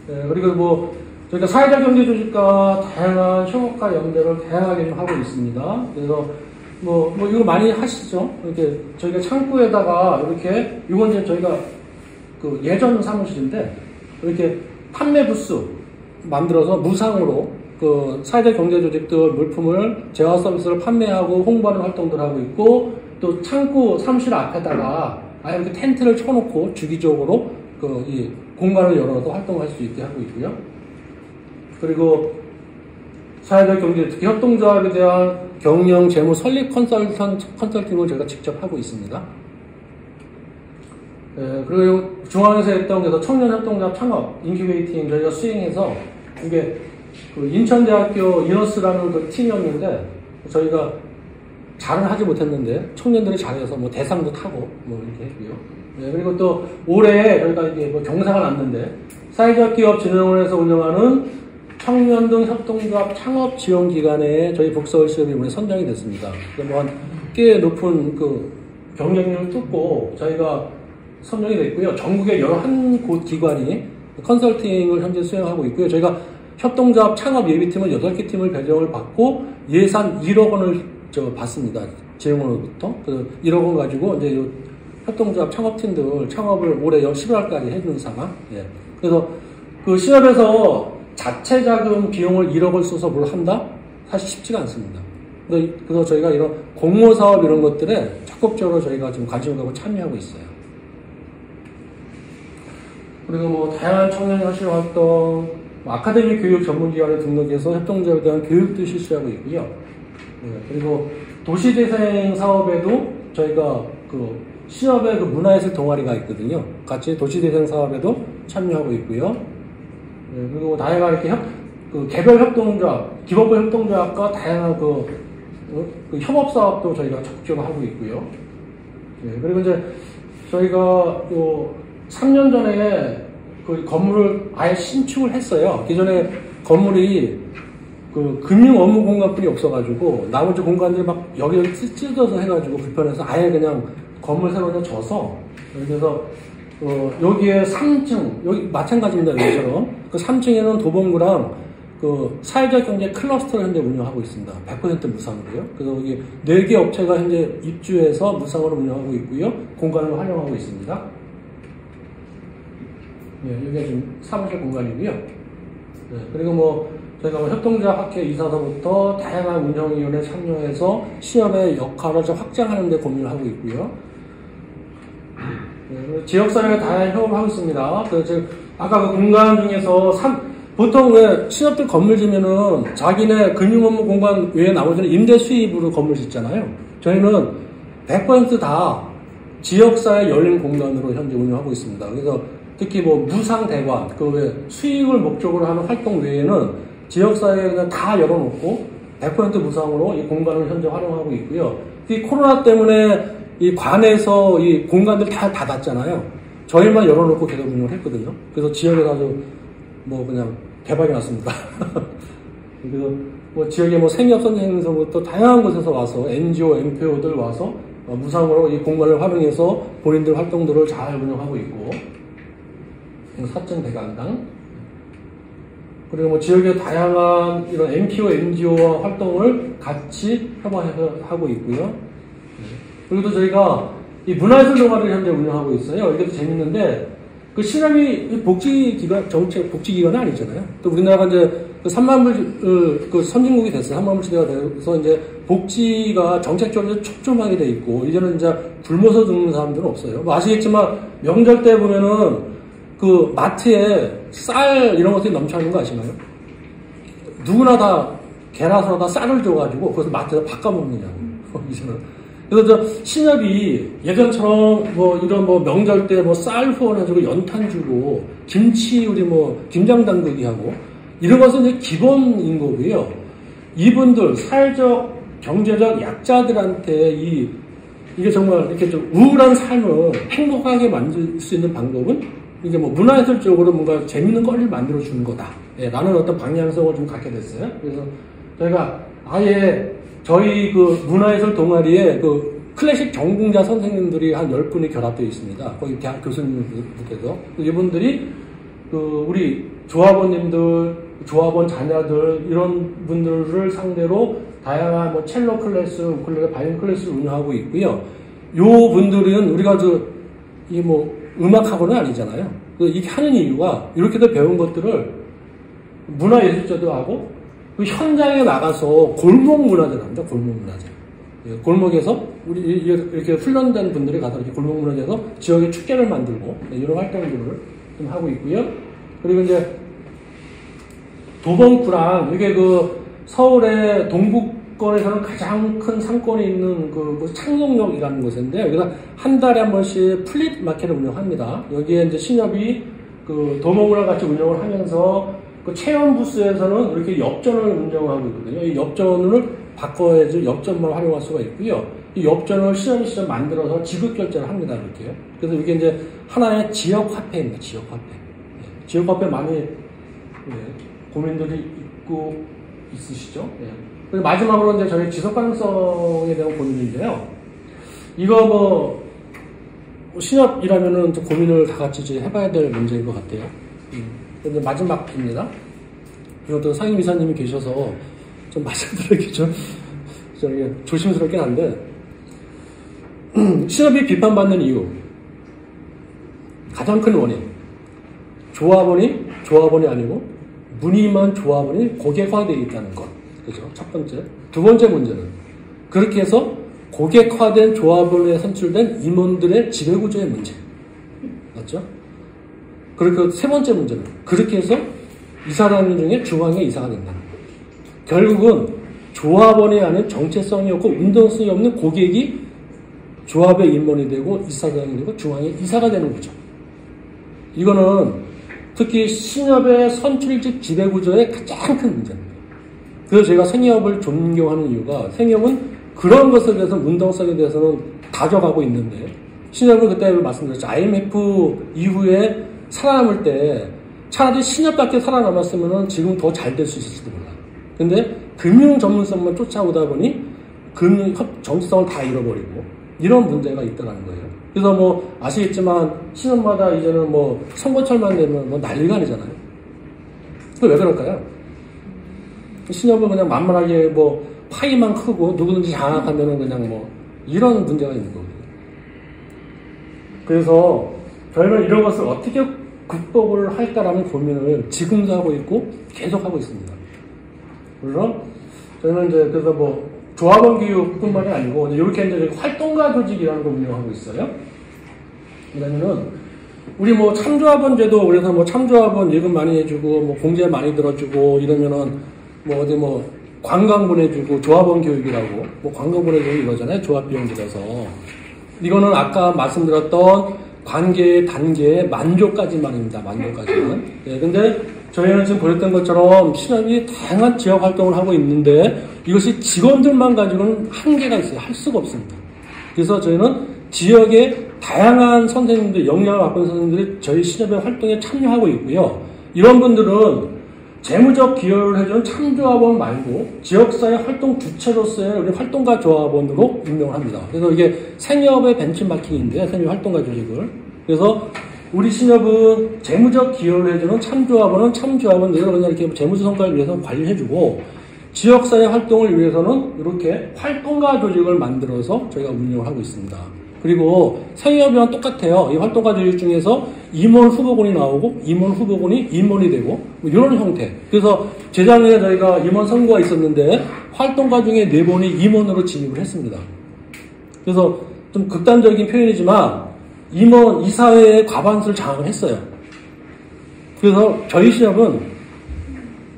예, 그리고 저희가 사회적 경제 조직과 다양한 협업과 연대를 다양하게 좀 하고 있습니다. 그래서 이거 많이 하시죠? 이렇게 저희가 창구에다가 이렇게, 이건 이제 저희가 예전 사무실인데, 이렇게 판매 부스 만들어서 무상으로 사회적 경제 조직들 물품을 제화 서비스를 판매하고 홍보하는 활동들 하고 있고, 또 창구 사무실 앞에다가 아예 이렇게 텐트를 쳐놓고 주기적으로 이 공간을 열어서 활동할 수 있게 하고 있고요. 그리고 사회적 경제, 특히 협동조합에 대한 경영, 재무, 설립 컨설팅을 제가 직접 하고 있습니다. 예, 그리고 중앙에서 했던 그래서 청년협동조합 창업, 인큐베이팅 저희가 수행해서 이게 인천대학교 이너스라는 팀이었는데 저희가 잘은 하지 못했는데 청년들이 잘해서 대상도 타고 이렇게 했고요. 예, 그리고 또 올해 저희가 이게 경사가 났는데 사회적 기업 진흥원에서 운영하는 청년 등 협동조합 창업 지원 기관에 저희 북서울 시험이 이번에 선정이 됐습니다. 꽤 높은 경쟁률을 뚫고 저희가 선정이 됐고요. 전국의 여러 한 곳 기관이 컨설팅을 현재 수행하고 있고요. 저희가 협동조합 창업 예비팀을 8개 팀을 배정을 받고 예산 1억 원을 받습니다. 재용으로부터. 그래서 1억 원 가지고 이제 요 협동조합 창업팀들 창업을 올해 11월까지 해주는 상황. 예. 그래서 시협에서 자체 자금 비용을 1억을 써서 뭘 한다? 사실 쉽지가 않습니다. 그래서 저희가 이런 공모 사업 이런 것들에 적극적으로 저희가 지금 관심을 갖고 참여하고 있어요. 그리고 다양한 청년 현실 활동, 아카데미 교육 전문기관에 등록해서 협동조합에 대한 교육도 실시하고 있고요. 네, 그리고 도시재생 사업에도 저희가 시협의 문화예술 동아리가 있거든요. 같이 도시재생 사업에도 참여하고 있고요. 네, 그리고 다양한 이렇게 개별 협동조합, 기업부 협동조합과 다양한 협업 사업도 저희가 적극적으로 하고 있고요. 네, 그리고 이제 저희가 3년 전에 건물을 아예 신축을 했어요. 기존에 건물이 금융 업무 공간뿐이 없어가지고 나머지 공간들이 여기저기 찢어져서 해가지고 불편해서 아예 그냥 건물 새로 져서 그래서 여기에 3층 여기 마찬가지입니다. 여기처럼 3층에는 도봉구랑 그 사회적 경제 클러스터를 현재 운영하고 있습니다. 100% 무상으로요. 그래서 여기 4개 업체가 현재 입주해서 무상으로 운영하고 있고요. 공간을 활용하고 있습니다. 네, 여기가 지금 사무실 공간이고요. 네, 그리고 뭐 저희가 뭐 협동조합 학회 이사서부터 다양한 운영위원회 참여해서 신협의 역할을 좀 확장하는 데 고민을 하고 있고요. 네, 지역사회에 다양한 협업을 하고 있습니다. 그래서 지금 아까 그 공간 중에서 보통 왜 신협들 건물 지면은 자기네 금융 업무 공간 외에 나머지는 임대 수입으로 건물 짓잖아요. 저희는 100% 다 지역사회 열린 공간으로 현재 운영하고 있습니다. 그래서 특히 뭐 무상대관, 그 외 수익을 목적으로 하는 활동 외에는 지역사회에 그냥 다 열어놓고 100% 무상으로 이 공간을 현재 활용하고 있고요. 이 코로나 때문에 이 관에서 이 공간들 다 닫았잖아요. 저희만 열어놓고 계속 운영을 했거든요. 그래서 지역에서 아주 뭐 그냥 대박이 났습니다. 그래서 뭐 지역에 뭐 생협 선생님서부터 다양한 곳에서 와서 NGO, NPO들 와서 무상으로 이 공간을 활용해서 본인들 활동들을 잘 운영하고 있고, 사천 대강당, 그리고 뭐 지역의 다양한 이런 NPO, NGO와 활동을 같이 협업하고 있고요. 그리고 또 저희가 이 문화예술 동아리를 현재 운영하고 있어요. 이게 또 재밌는데, 그 신협이 복지기관, 정책 복지기관이 아니잖아요. 또 우리나라가 이제 그 3만불, 그 선진국이 됐어요. 3만불 시대가 돼서 이제 복지가 정책적으로 촘촘하게 돼 있고, 이제는 이제 굶어서 죽는 사람들은 없어요. 뭐 아시겠지만, 명절 때 보면은 그 마트에 쌀 이런 것들이 넘쳐나는 거 아시나요? 누구나 다 개라서 다 쌀을 줘가지고, 그것을 마트에서 바꿔먹느냐고, 이제는. 그래서 저 신협이 예전처럼 뭐 이런 뭐 명절 때 뭐 쌀 후원해주고 연탄 주고 김치 우리 뭐 김장 담그기 하고 이런 것은 이제 기본인 거고요. 이분들 사회적 경제적 약자들한테 이게 정말 이렇게 좀 우울한 삶을 행복하게 만들 수 있는 방법은 이게 뭐 문화예술적으로 뭔가 재밌는 거리를 만들어 주는 거다. 예, 라는 어떤 방향성을 좀 갖게 됐어요. 그래서 저희가 아예 저희 그 문화예술 동아리에 그 클래식 전공자 선생님들이 한 10분이 결합되어 있습니다. 거기 대학 교수님들께서. 이분들이 그 우리 조합원님들, 조합원 자녀들, 이런 분들을 상대로 다양한 뭐 첼로 클래스, 우쿨렐레, 바이올린 클래스를 운영하고 있고요. 요 분들은 우리가 이 뭐 음악학원은 아니잖아요. 이렇게 하는 이유가 이렇게도 배운 것들을 문화예술자도 하고 그 현장에 나가서 골목 문화제를 합니다. 골목 문화제. 골목에서 우리 이렇게 훈련된 분들이 가서 이렇게 골목 문화제에서 지역의 축제를 만들고 이런 활동들을 좀 하고 있고요. 그리고 이제 도봉구랑 이게 그 서울의 동북권에서는 가장 큰 상권이 있는 그 창동역이라는 곳인데 여기서 한 달에 한 번씩 플릿 마켓을 운영합니다. 여기에 이제 신협이 그 도봉구랑 같이 운영을 하면서 그 체험 부스에서는 이렇게 엽전을 운영하고 있거든요. 이 엽전을 바꿔야지 엽전만 활용할 수가 있고요. 이 엽전을 시험시험 만들어서 지급 결제를 합니다. 이렇게. 그래서 이게 이제 하나의 지역 화폐입니다. 지역 화폐. 지역 화폐 많이 고민들이 있으시죠? 그리고 마지막으로 이제 저희 지속 가능성에 대한 고민인데요. 이거 뭐 신협이라면은 좀 고민을 다 같이 이제 해봐야 될 문제인 것 같아요. 근데 마지막입니다. 이것도 상임이사님이 계셔서 좀 말씀드리기 좀 조심스럽긴 한데, 신협이 비판받는 이유 가장 큰 원인, 조합원이 아니고 무늬만 조합원이 고객화되어 있다는 것. 그죠? 첫 번째. 두 번째 문제는 그렇게 해서 고객화된 조합원에 선출된 임원들의 지배구조의 문제. 맞죠? 그리고 세 번째 문제는 그렇게 해서 이사라는 중에 중앙에 이사가 된다는 거예요. 결국은 조합원이 아닌 정체성이 없고 운동성이 없는 고객이 조합의 임원이 되고 이사장이 되고 중앙에 이사가 되는 거죠. 이거는 특히 신협의 선출직 지배구조의 가장 큰 문제입니다. 그래서 제가 생협을 존경하는 이유가 생협은 그런 것에 대해서 운동성에 대해서는 가져가고 있는데 신협은 그때 말씀드렸죠. IMF 이후에 살아남을 때 차라리 신협답게 살아남았으면 지금 더 잘 될 수 있을지도 몰라요. 근데 금융 전문성만 쫓아오다 보니 금융 정체성을 다 잃어버리고 이런 문제가 있다는 거예요. 그래서 뭐 아시겠지만 신협마다 이제는 뭐 선거철만 되면 뭐 난리가 아니잖아요. 왜 그럴까요? 신협은 그냥 만만하게 뭐 파이만 크고 누구든지 장악하면은 그냥 뭐 이런 문제가 있는 거거든요. 그래서 저희는 이런 것을 어떻게 극복을 할까라는 고민을 지금도 하고 있고 계속 하고 있습니다. 그래서 저희는 이제 그래서 뭐 조합원 교육뿐만이 아니고 이렇게 이제 활동가 조직이라는 걸 운영하고 있어요. 왜냐면은 우리 뭐 참조합원제도 그래서 뭐 참조합원 예금 많이 해주고 뭐 공제 많이 들어주고 이러면은 뭐 어디 뭐 관광 보내주고 조합원 교육이라고 뭐 관광 보내주고 이러잖아요. 조합 비용 들여서 이거는 아까 말씀드렸던 관계 단계 만족까지만입니다. 만족까지는. 예, 근데 저희는 지금 보셨던 것처럼 신협이 다양한 지역 활동을 하고 있는데 이것이 직원들만 가지고는 한계가 있어요. 할 수가 없습니다. 그래서 저희는 지역의 다양한 선생님들, 역량을 갖고 있는 선생님들이 저희 신협의 활동에 참여하고 있고요. 이런 분들은 재무적 기여를 해주는 참조합원 말고 지역사회 활동 주체로서의 우리 활동가 조합원으로 임명을 합니다. 그래서 이게 생협의 벤치마킹인데 생협 활동가 조직을. 그래서 우리 신협은 재무적 기여를 해주는 참조합원은 참조합원들을 그냥 이렇게 재무적 성과를 위해서 관리해주고 지역사회 활동을 위해서는 이렇게 활동가 조직을 만들어서 저희가 운영을 하고 있습니다. 그리고 생협이랑 똑같아요. 이 활동가 조직 중에서 임원 후보군이 나오고 임원 후보군이 임원이 되고 뭐 이런 형태. 그래서 재작년에 저희가 임원 선거가 있었는데 활동가 중에 4분이 임원으로 진입을 했습니다. 그래서 좀 극단적인 표현이지만 임원 이사회의 과반수를 장악을 했어요. 그래서 저희 신협은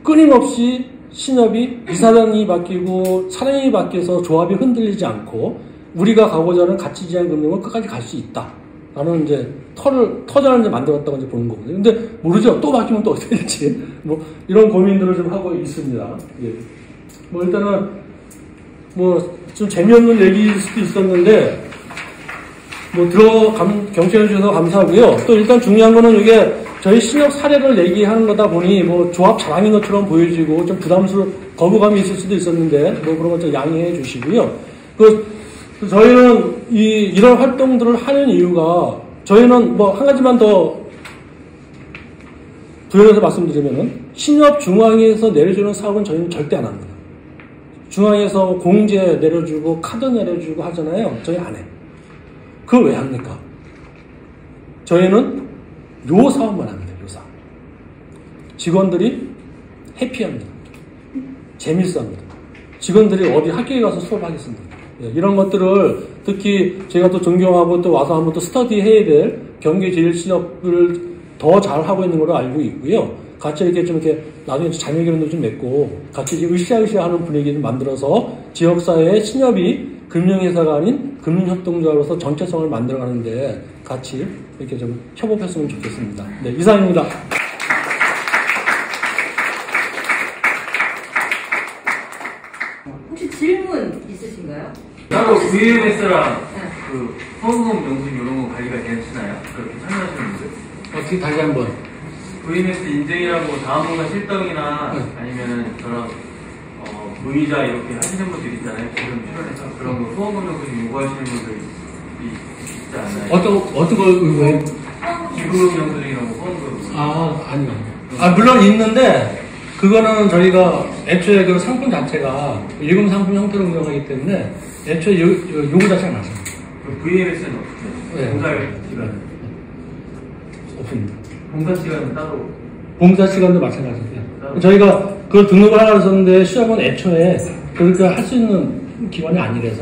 끊임없이 신협이 이사장이 바뀌고 사장이 바뀌어서 조합이 흔들리지 않고 우리가 가고자 하는 가치 제한 금융을 끝까지 갈 수 있다. 라는 이제 터전을 이제 만들었다고 이제 보는 거거든요. 근데 모르죠. 또 바뀌면 또 어떻게 될지. 뭐 이런 고민들을 좀 하고 있습니다. 예. 뭐 일단은 뭐 좀 재미없는 얘기일 수도 있었는데 뭐 경청해 주셔서 감사하고요. 또 일단 중요한 거는 이게 저희 신협 사례를 얘기하는 거다 보니 뭐 조합 자랑인 것처럼 보여지고 좀 거부감이 있을 수도 있었는데 뭐 그런 것 좀 양해해 주시고요. 저희는 이런 활동들을 하는 이유가 저희는 뭐 한 가지만 더 부연해서 말씀드리면은 신협 중앙에서 내려주는 사업은 저희는 절대 안 합니다. 중앙에서 공제 내려주고 카드 내려주고 하잖아요. 저희 안 해. 그걸 왜 합니까? 저희는 요 사업만 합니다. 요 사업. 직원들이 해피합니다. 재밌어합니다. 직원들이 어디 학교에 가서 수업하겠습니다. 예, 이런 것들을 특히 제가 또 존경하고 또 와서 한번 또 스터디 해야 될 경기제일신협을 더 잘하고 있는 걸로 알고 있고요. 같이 이렇게 좀 이렇게 나중에 자녀 결혼도 좀 맺고 같이 으쌰으쌰 하는 분위기를 만들어서 지역사회의 신협이 금융회사가 아닌 금융협동조합으로서 정체성을 만들어가는데 같이 이렇게 좀 협업했으면 좋겠습니다. 네, 이상입니다. 혹시 질문 있으신가요? 따로 VMS랑 그 후원금 영수증 이런 거 관리가 괜찮나요? 그렇게 참여하시는 분들? 어떻게 다시 한번. VMS 인증이라고 자원봉사 실덩이나 아니면은 저런 무이자 이렇게 하시는 분들 있잖아요. 지금 출연해서 그런 거 후원금 영수증 요구하시는 분들이 있지 않나요? 어떤 걸 요구해요? 기금 영수증이라고 후원금. 아니요. 물론 있는데 그거는 저희가 애초에 그 상품 자체가 예금 상품 형태로 운영하기 때문에 애초에 요구 자체가 낮습니다. VMS는 어떻게 해요? 봉사 시간? 없습니다. 봉사 시간은 따로? 봉사 시간도 마찬가지고요. 저희가 그걸 등록을 하려고 했었는데 시험은 애초에 그렇게 할 수 있는 기관이 아니라서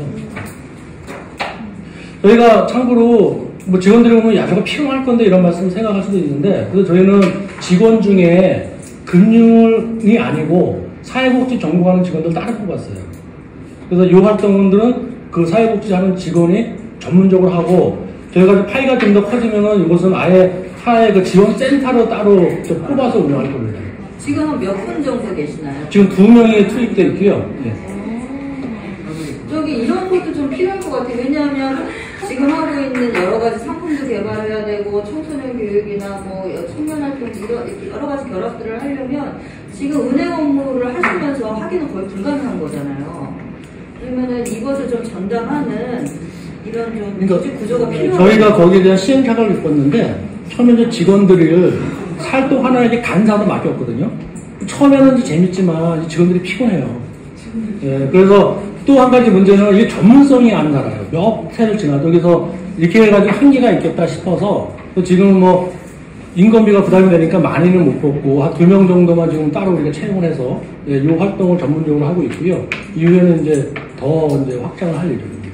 저희가 참고로 뭐 직원들이 보면 야 저거 필요할 건데 이런 말씀 생각할 수도 있는데 그래서 저희는 직원 중에 금융이 아니고 사회복지 전공하는 직원들 따로 뽑았어요. 그래서 이 활동들은 그 사회복지 하는 직원이 전문적으로 하고 저희가 파이가 좀 더 커지면은 이것은 아예 하나의 그 지원센터로 따로 뽑아서 운영할 겁니다. 지금은 몇 분 정도 계시나요? 지금 2명이 투입되어 있고요. 네. 저기 이런 것도 좀 필요할 것 같아요. 왜냐하면 지금 하고 있는 여러 가지 상품도 개발해야 되고 청소년 교육이나 뭐 청년활동 이런 여러 가지 결합들을 하려면 지금 은행 업무를 하시면서 하기는 거의 불가능한 거잖아요. 그러면은 이것을 좀 전담하는 이런 좀 구조가 필요해요. 저희가 거기에 대한 시행착오를 겪었는데 처음에 이제 직원들을 살도 하나에게 간사도 맡겼거든요. 처음에는 이제 재밌지만 이 직원들이 피곤해요. 예, 그래서 또 한 가지 문제는 이게 전문성이 안 나가요. 몇 해를 지나도. 그래서 이렇게 해가지고 한계가 있겠다 싶어서 지금 뭐 인건비가 부담이 되니까 많이는 못 뽑고 한 2명 정도만 지금 따로 우리가 채용을 해서 이 활동을 전문적으로 하고 있고요. 이후에는 이제 더 이제 확장을 할 예정입니다.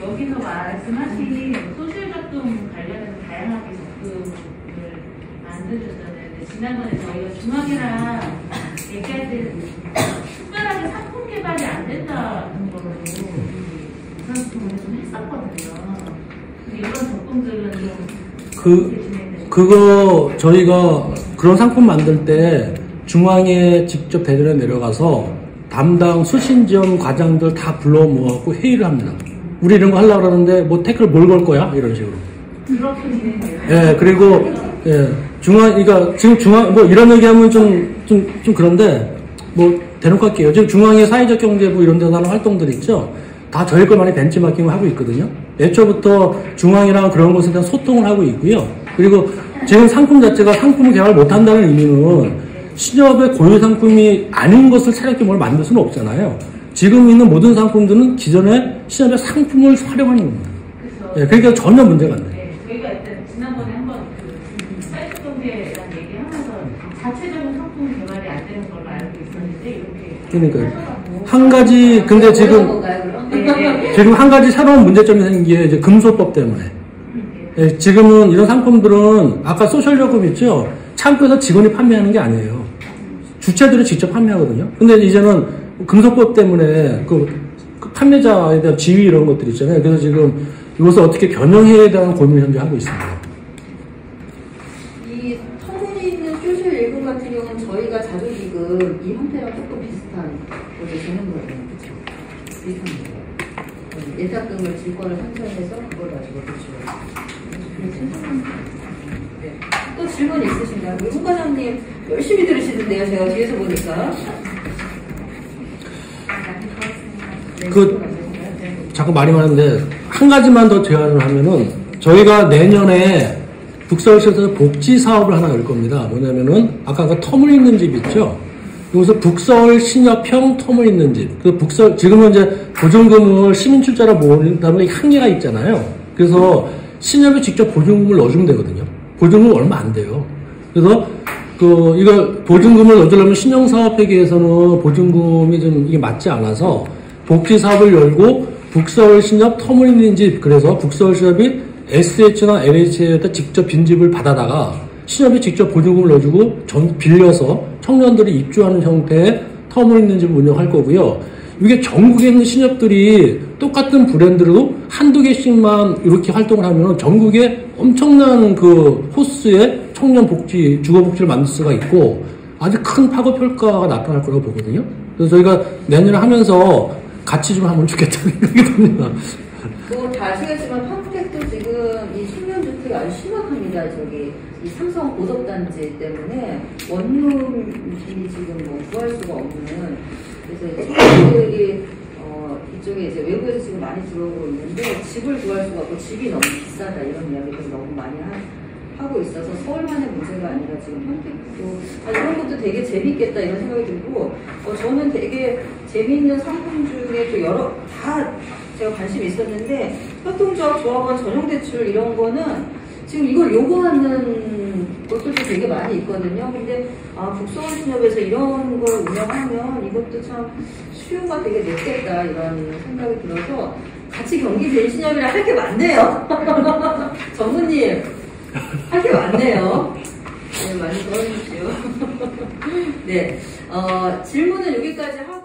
여기서 말씀하신 소셜 접근 관련해서 다양하게 접근을 만드셨잖아요. 근데 지난번에 저희가 중앙이랑 얘기할 때 특별하게 상품 개발이 안 된다는 걸로 우선순위를 좀 했었거든요. 근데 이런 접근들은 좀 그거 저희가 그런 상품 만들 때 중앙에 직접 대전에 내려가서 담당 수신지원 과장들 다 불러 모아갖고 회의를 합니다. 우리 이런 거 하려고 그러는데 뭐 태클 뭘 걸 거야? 이런 식으로. 그렇게 진행돼요. 예, 그리고 예, 그러니까 지금 중앙 뭐 이런 얘기하면 좀 그런데 뭐 대놓고 할게요. 지금 중앙의 사회적 경제부 이런 데서 하는 활동들 있죠. 다 저희 걸 많이 벤치마킹을 하고 있거든요. 애초부터 중앙이랑 그런 것에 대한 소통을 하고 있고요. 그리고 지금 상품 자체가 상품을 개발 못한다는 의미는 신협의 고유 상품이 아닌 것을 새롭게 뭘 만들 수는 없잖아요. 지금 있는 모든 상품들은 기존의 신협의 상품을 활용하는 겁니다. 예, 그러니까 전혀 문제가 안 돼요. 네, 저희가 일단 지난번에 한번 사회적 경제라는 얘기하면서 자체적인 상품 개발이 안 되는 걸로 알고 있었는데 이렇게 그러니까요. 한 가지 근데 지금 한 가지 새로운 문제점이 생긴 게 이제 금소법 때문에. 예, 지금은 이런 상품들은 아까 소셜요금 있죠. 창구에서 직원이 판매하는 게 아니에요. 주체들이 직접 판매하거든요. 근데 이제는 금소법 때문에 그 판매자에 대한 지위 이런 것들 있잖아요. 그래서 지금 이것을 어떻게 겨냥해야 되는 고민을 현재 하고 있습니다. 이 터무니 있는 소셜 예금 같은 경우는 저희가 자조기금 이 형태랑 조금 비슷한 것을 주는 거예요. 그렇죠? 비슷한 거예요. 예탁금을 질권을 산정해서 그걸 가지고 그렇죠. 네. 또 질문 있으신가요? 우리 홍 과장님 열심히 들으시는데요. 제가 뒤에서 보니까. 자꾸 말이 많은데 한 가지만 더 제안을 하면은 저희가 내년에 북서울시에서 복지 사업을 하나 열 겁니다. 뭐냐면은 아까 그 터물 있는 집 있죠. 여기서 북서울 신협형 터물 있는 집. 그 지금은 이제 보증금을 시민 출자로 모은다는 한계가 있잖아요. 그래서 신협이 직접 보증금을 넣어주면 되거든요. 보증금 얼마 안 돼요. 그래서 이걸 보증금을 넣어주려면 신용사업회계에서는 보증금이 좀 이게 맞지 않아서 복지 사업을 열고 북서울 신협 터물 있는 집, 그래서 북서울 신협이 SH나 LH에다 직접 빈집을 받아다가 신협이 직접 보증금을 넣어주고 빌려서 청년들이 입주하는 형태의 터물 있는 집을 운영할 거고요. 이게 전국에 있는 신협들이 똑같은 브랜드로 한두 개씩만 이렇게 활동을 하면 전국에 엄청난 그 호수의 청년 복지, 주거 복지를 만들 수가 있고 아주 큰 파급 효과가 나타날 거라고 보거든요. 그래서 저희가 내년에 하면서 같이 좀 하면 좋겠다는 생각이 듭니다. 다 아시겠지만 평택도 지금 이 숙면주택이 아주 심각합니다. 이 삼성 고덕단지 때문에 원룸이 지금 뭐 구할 수가 없는, 그래서 친구들이 이쪽에 이제 외부에서 지금 많이 들어오고 있는데 집을 구할 수가 없고 집이 너무 비싸다 이런 이야기들을 너무 많이 하고 있어서 서울만의 문제가 아니라 지금 평택도 이런 것도 되게 재밌겠다 이런 생각이 들고 저는 되게 재미있는 상품 중에 또 다 제가 관심이 있었는데 협동조합, 조합원, 전용대출 이런 거는 지금 이걸 요구하는 것들도 되게 많이 있거든요. 근데 북서울신협에서 이런 걸 운영하면 이것도 참 수요가 되게 높겠다 이런 생각이 들어서 같이 경기 대신협이랑 할 게 많네요. 전무님 할 게 많네요. 네, 많이 도와주십시오. 네, 질문은 여기까지 하고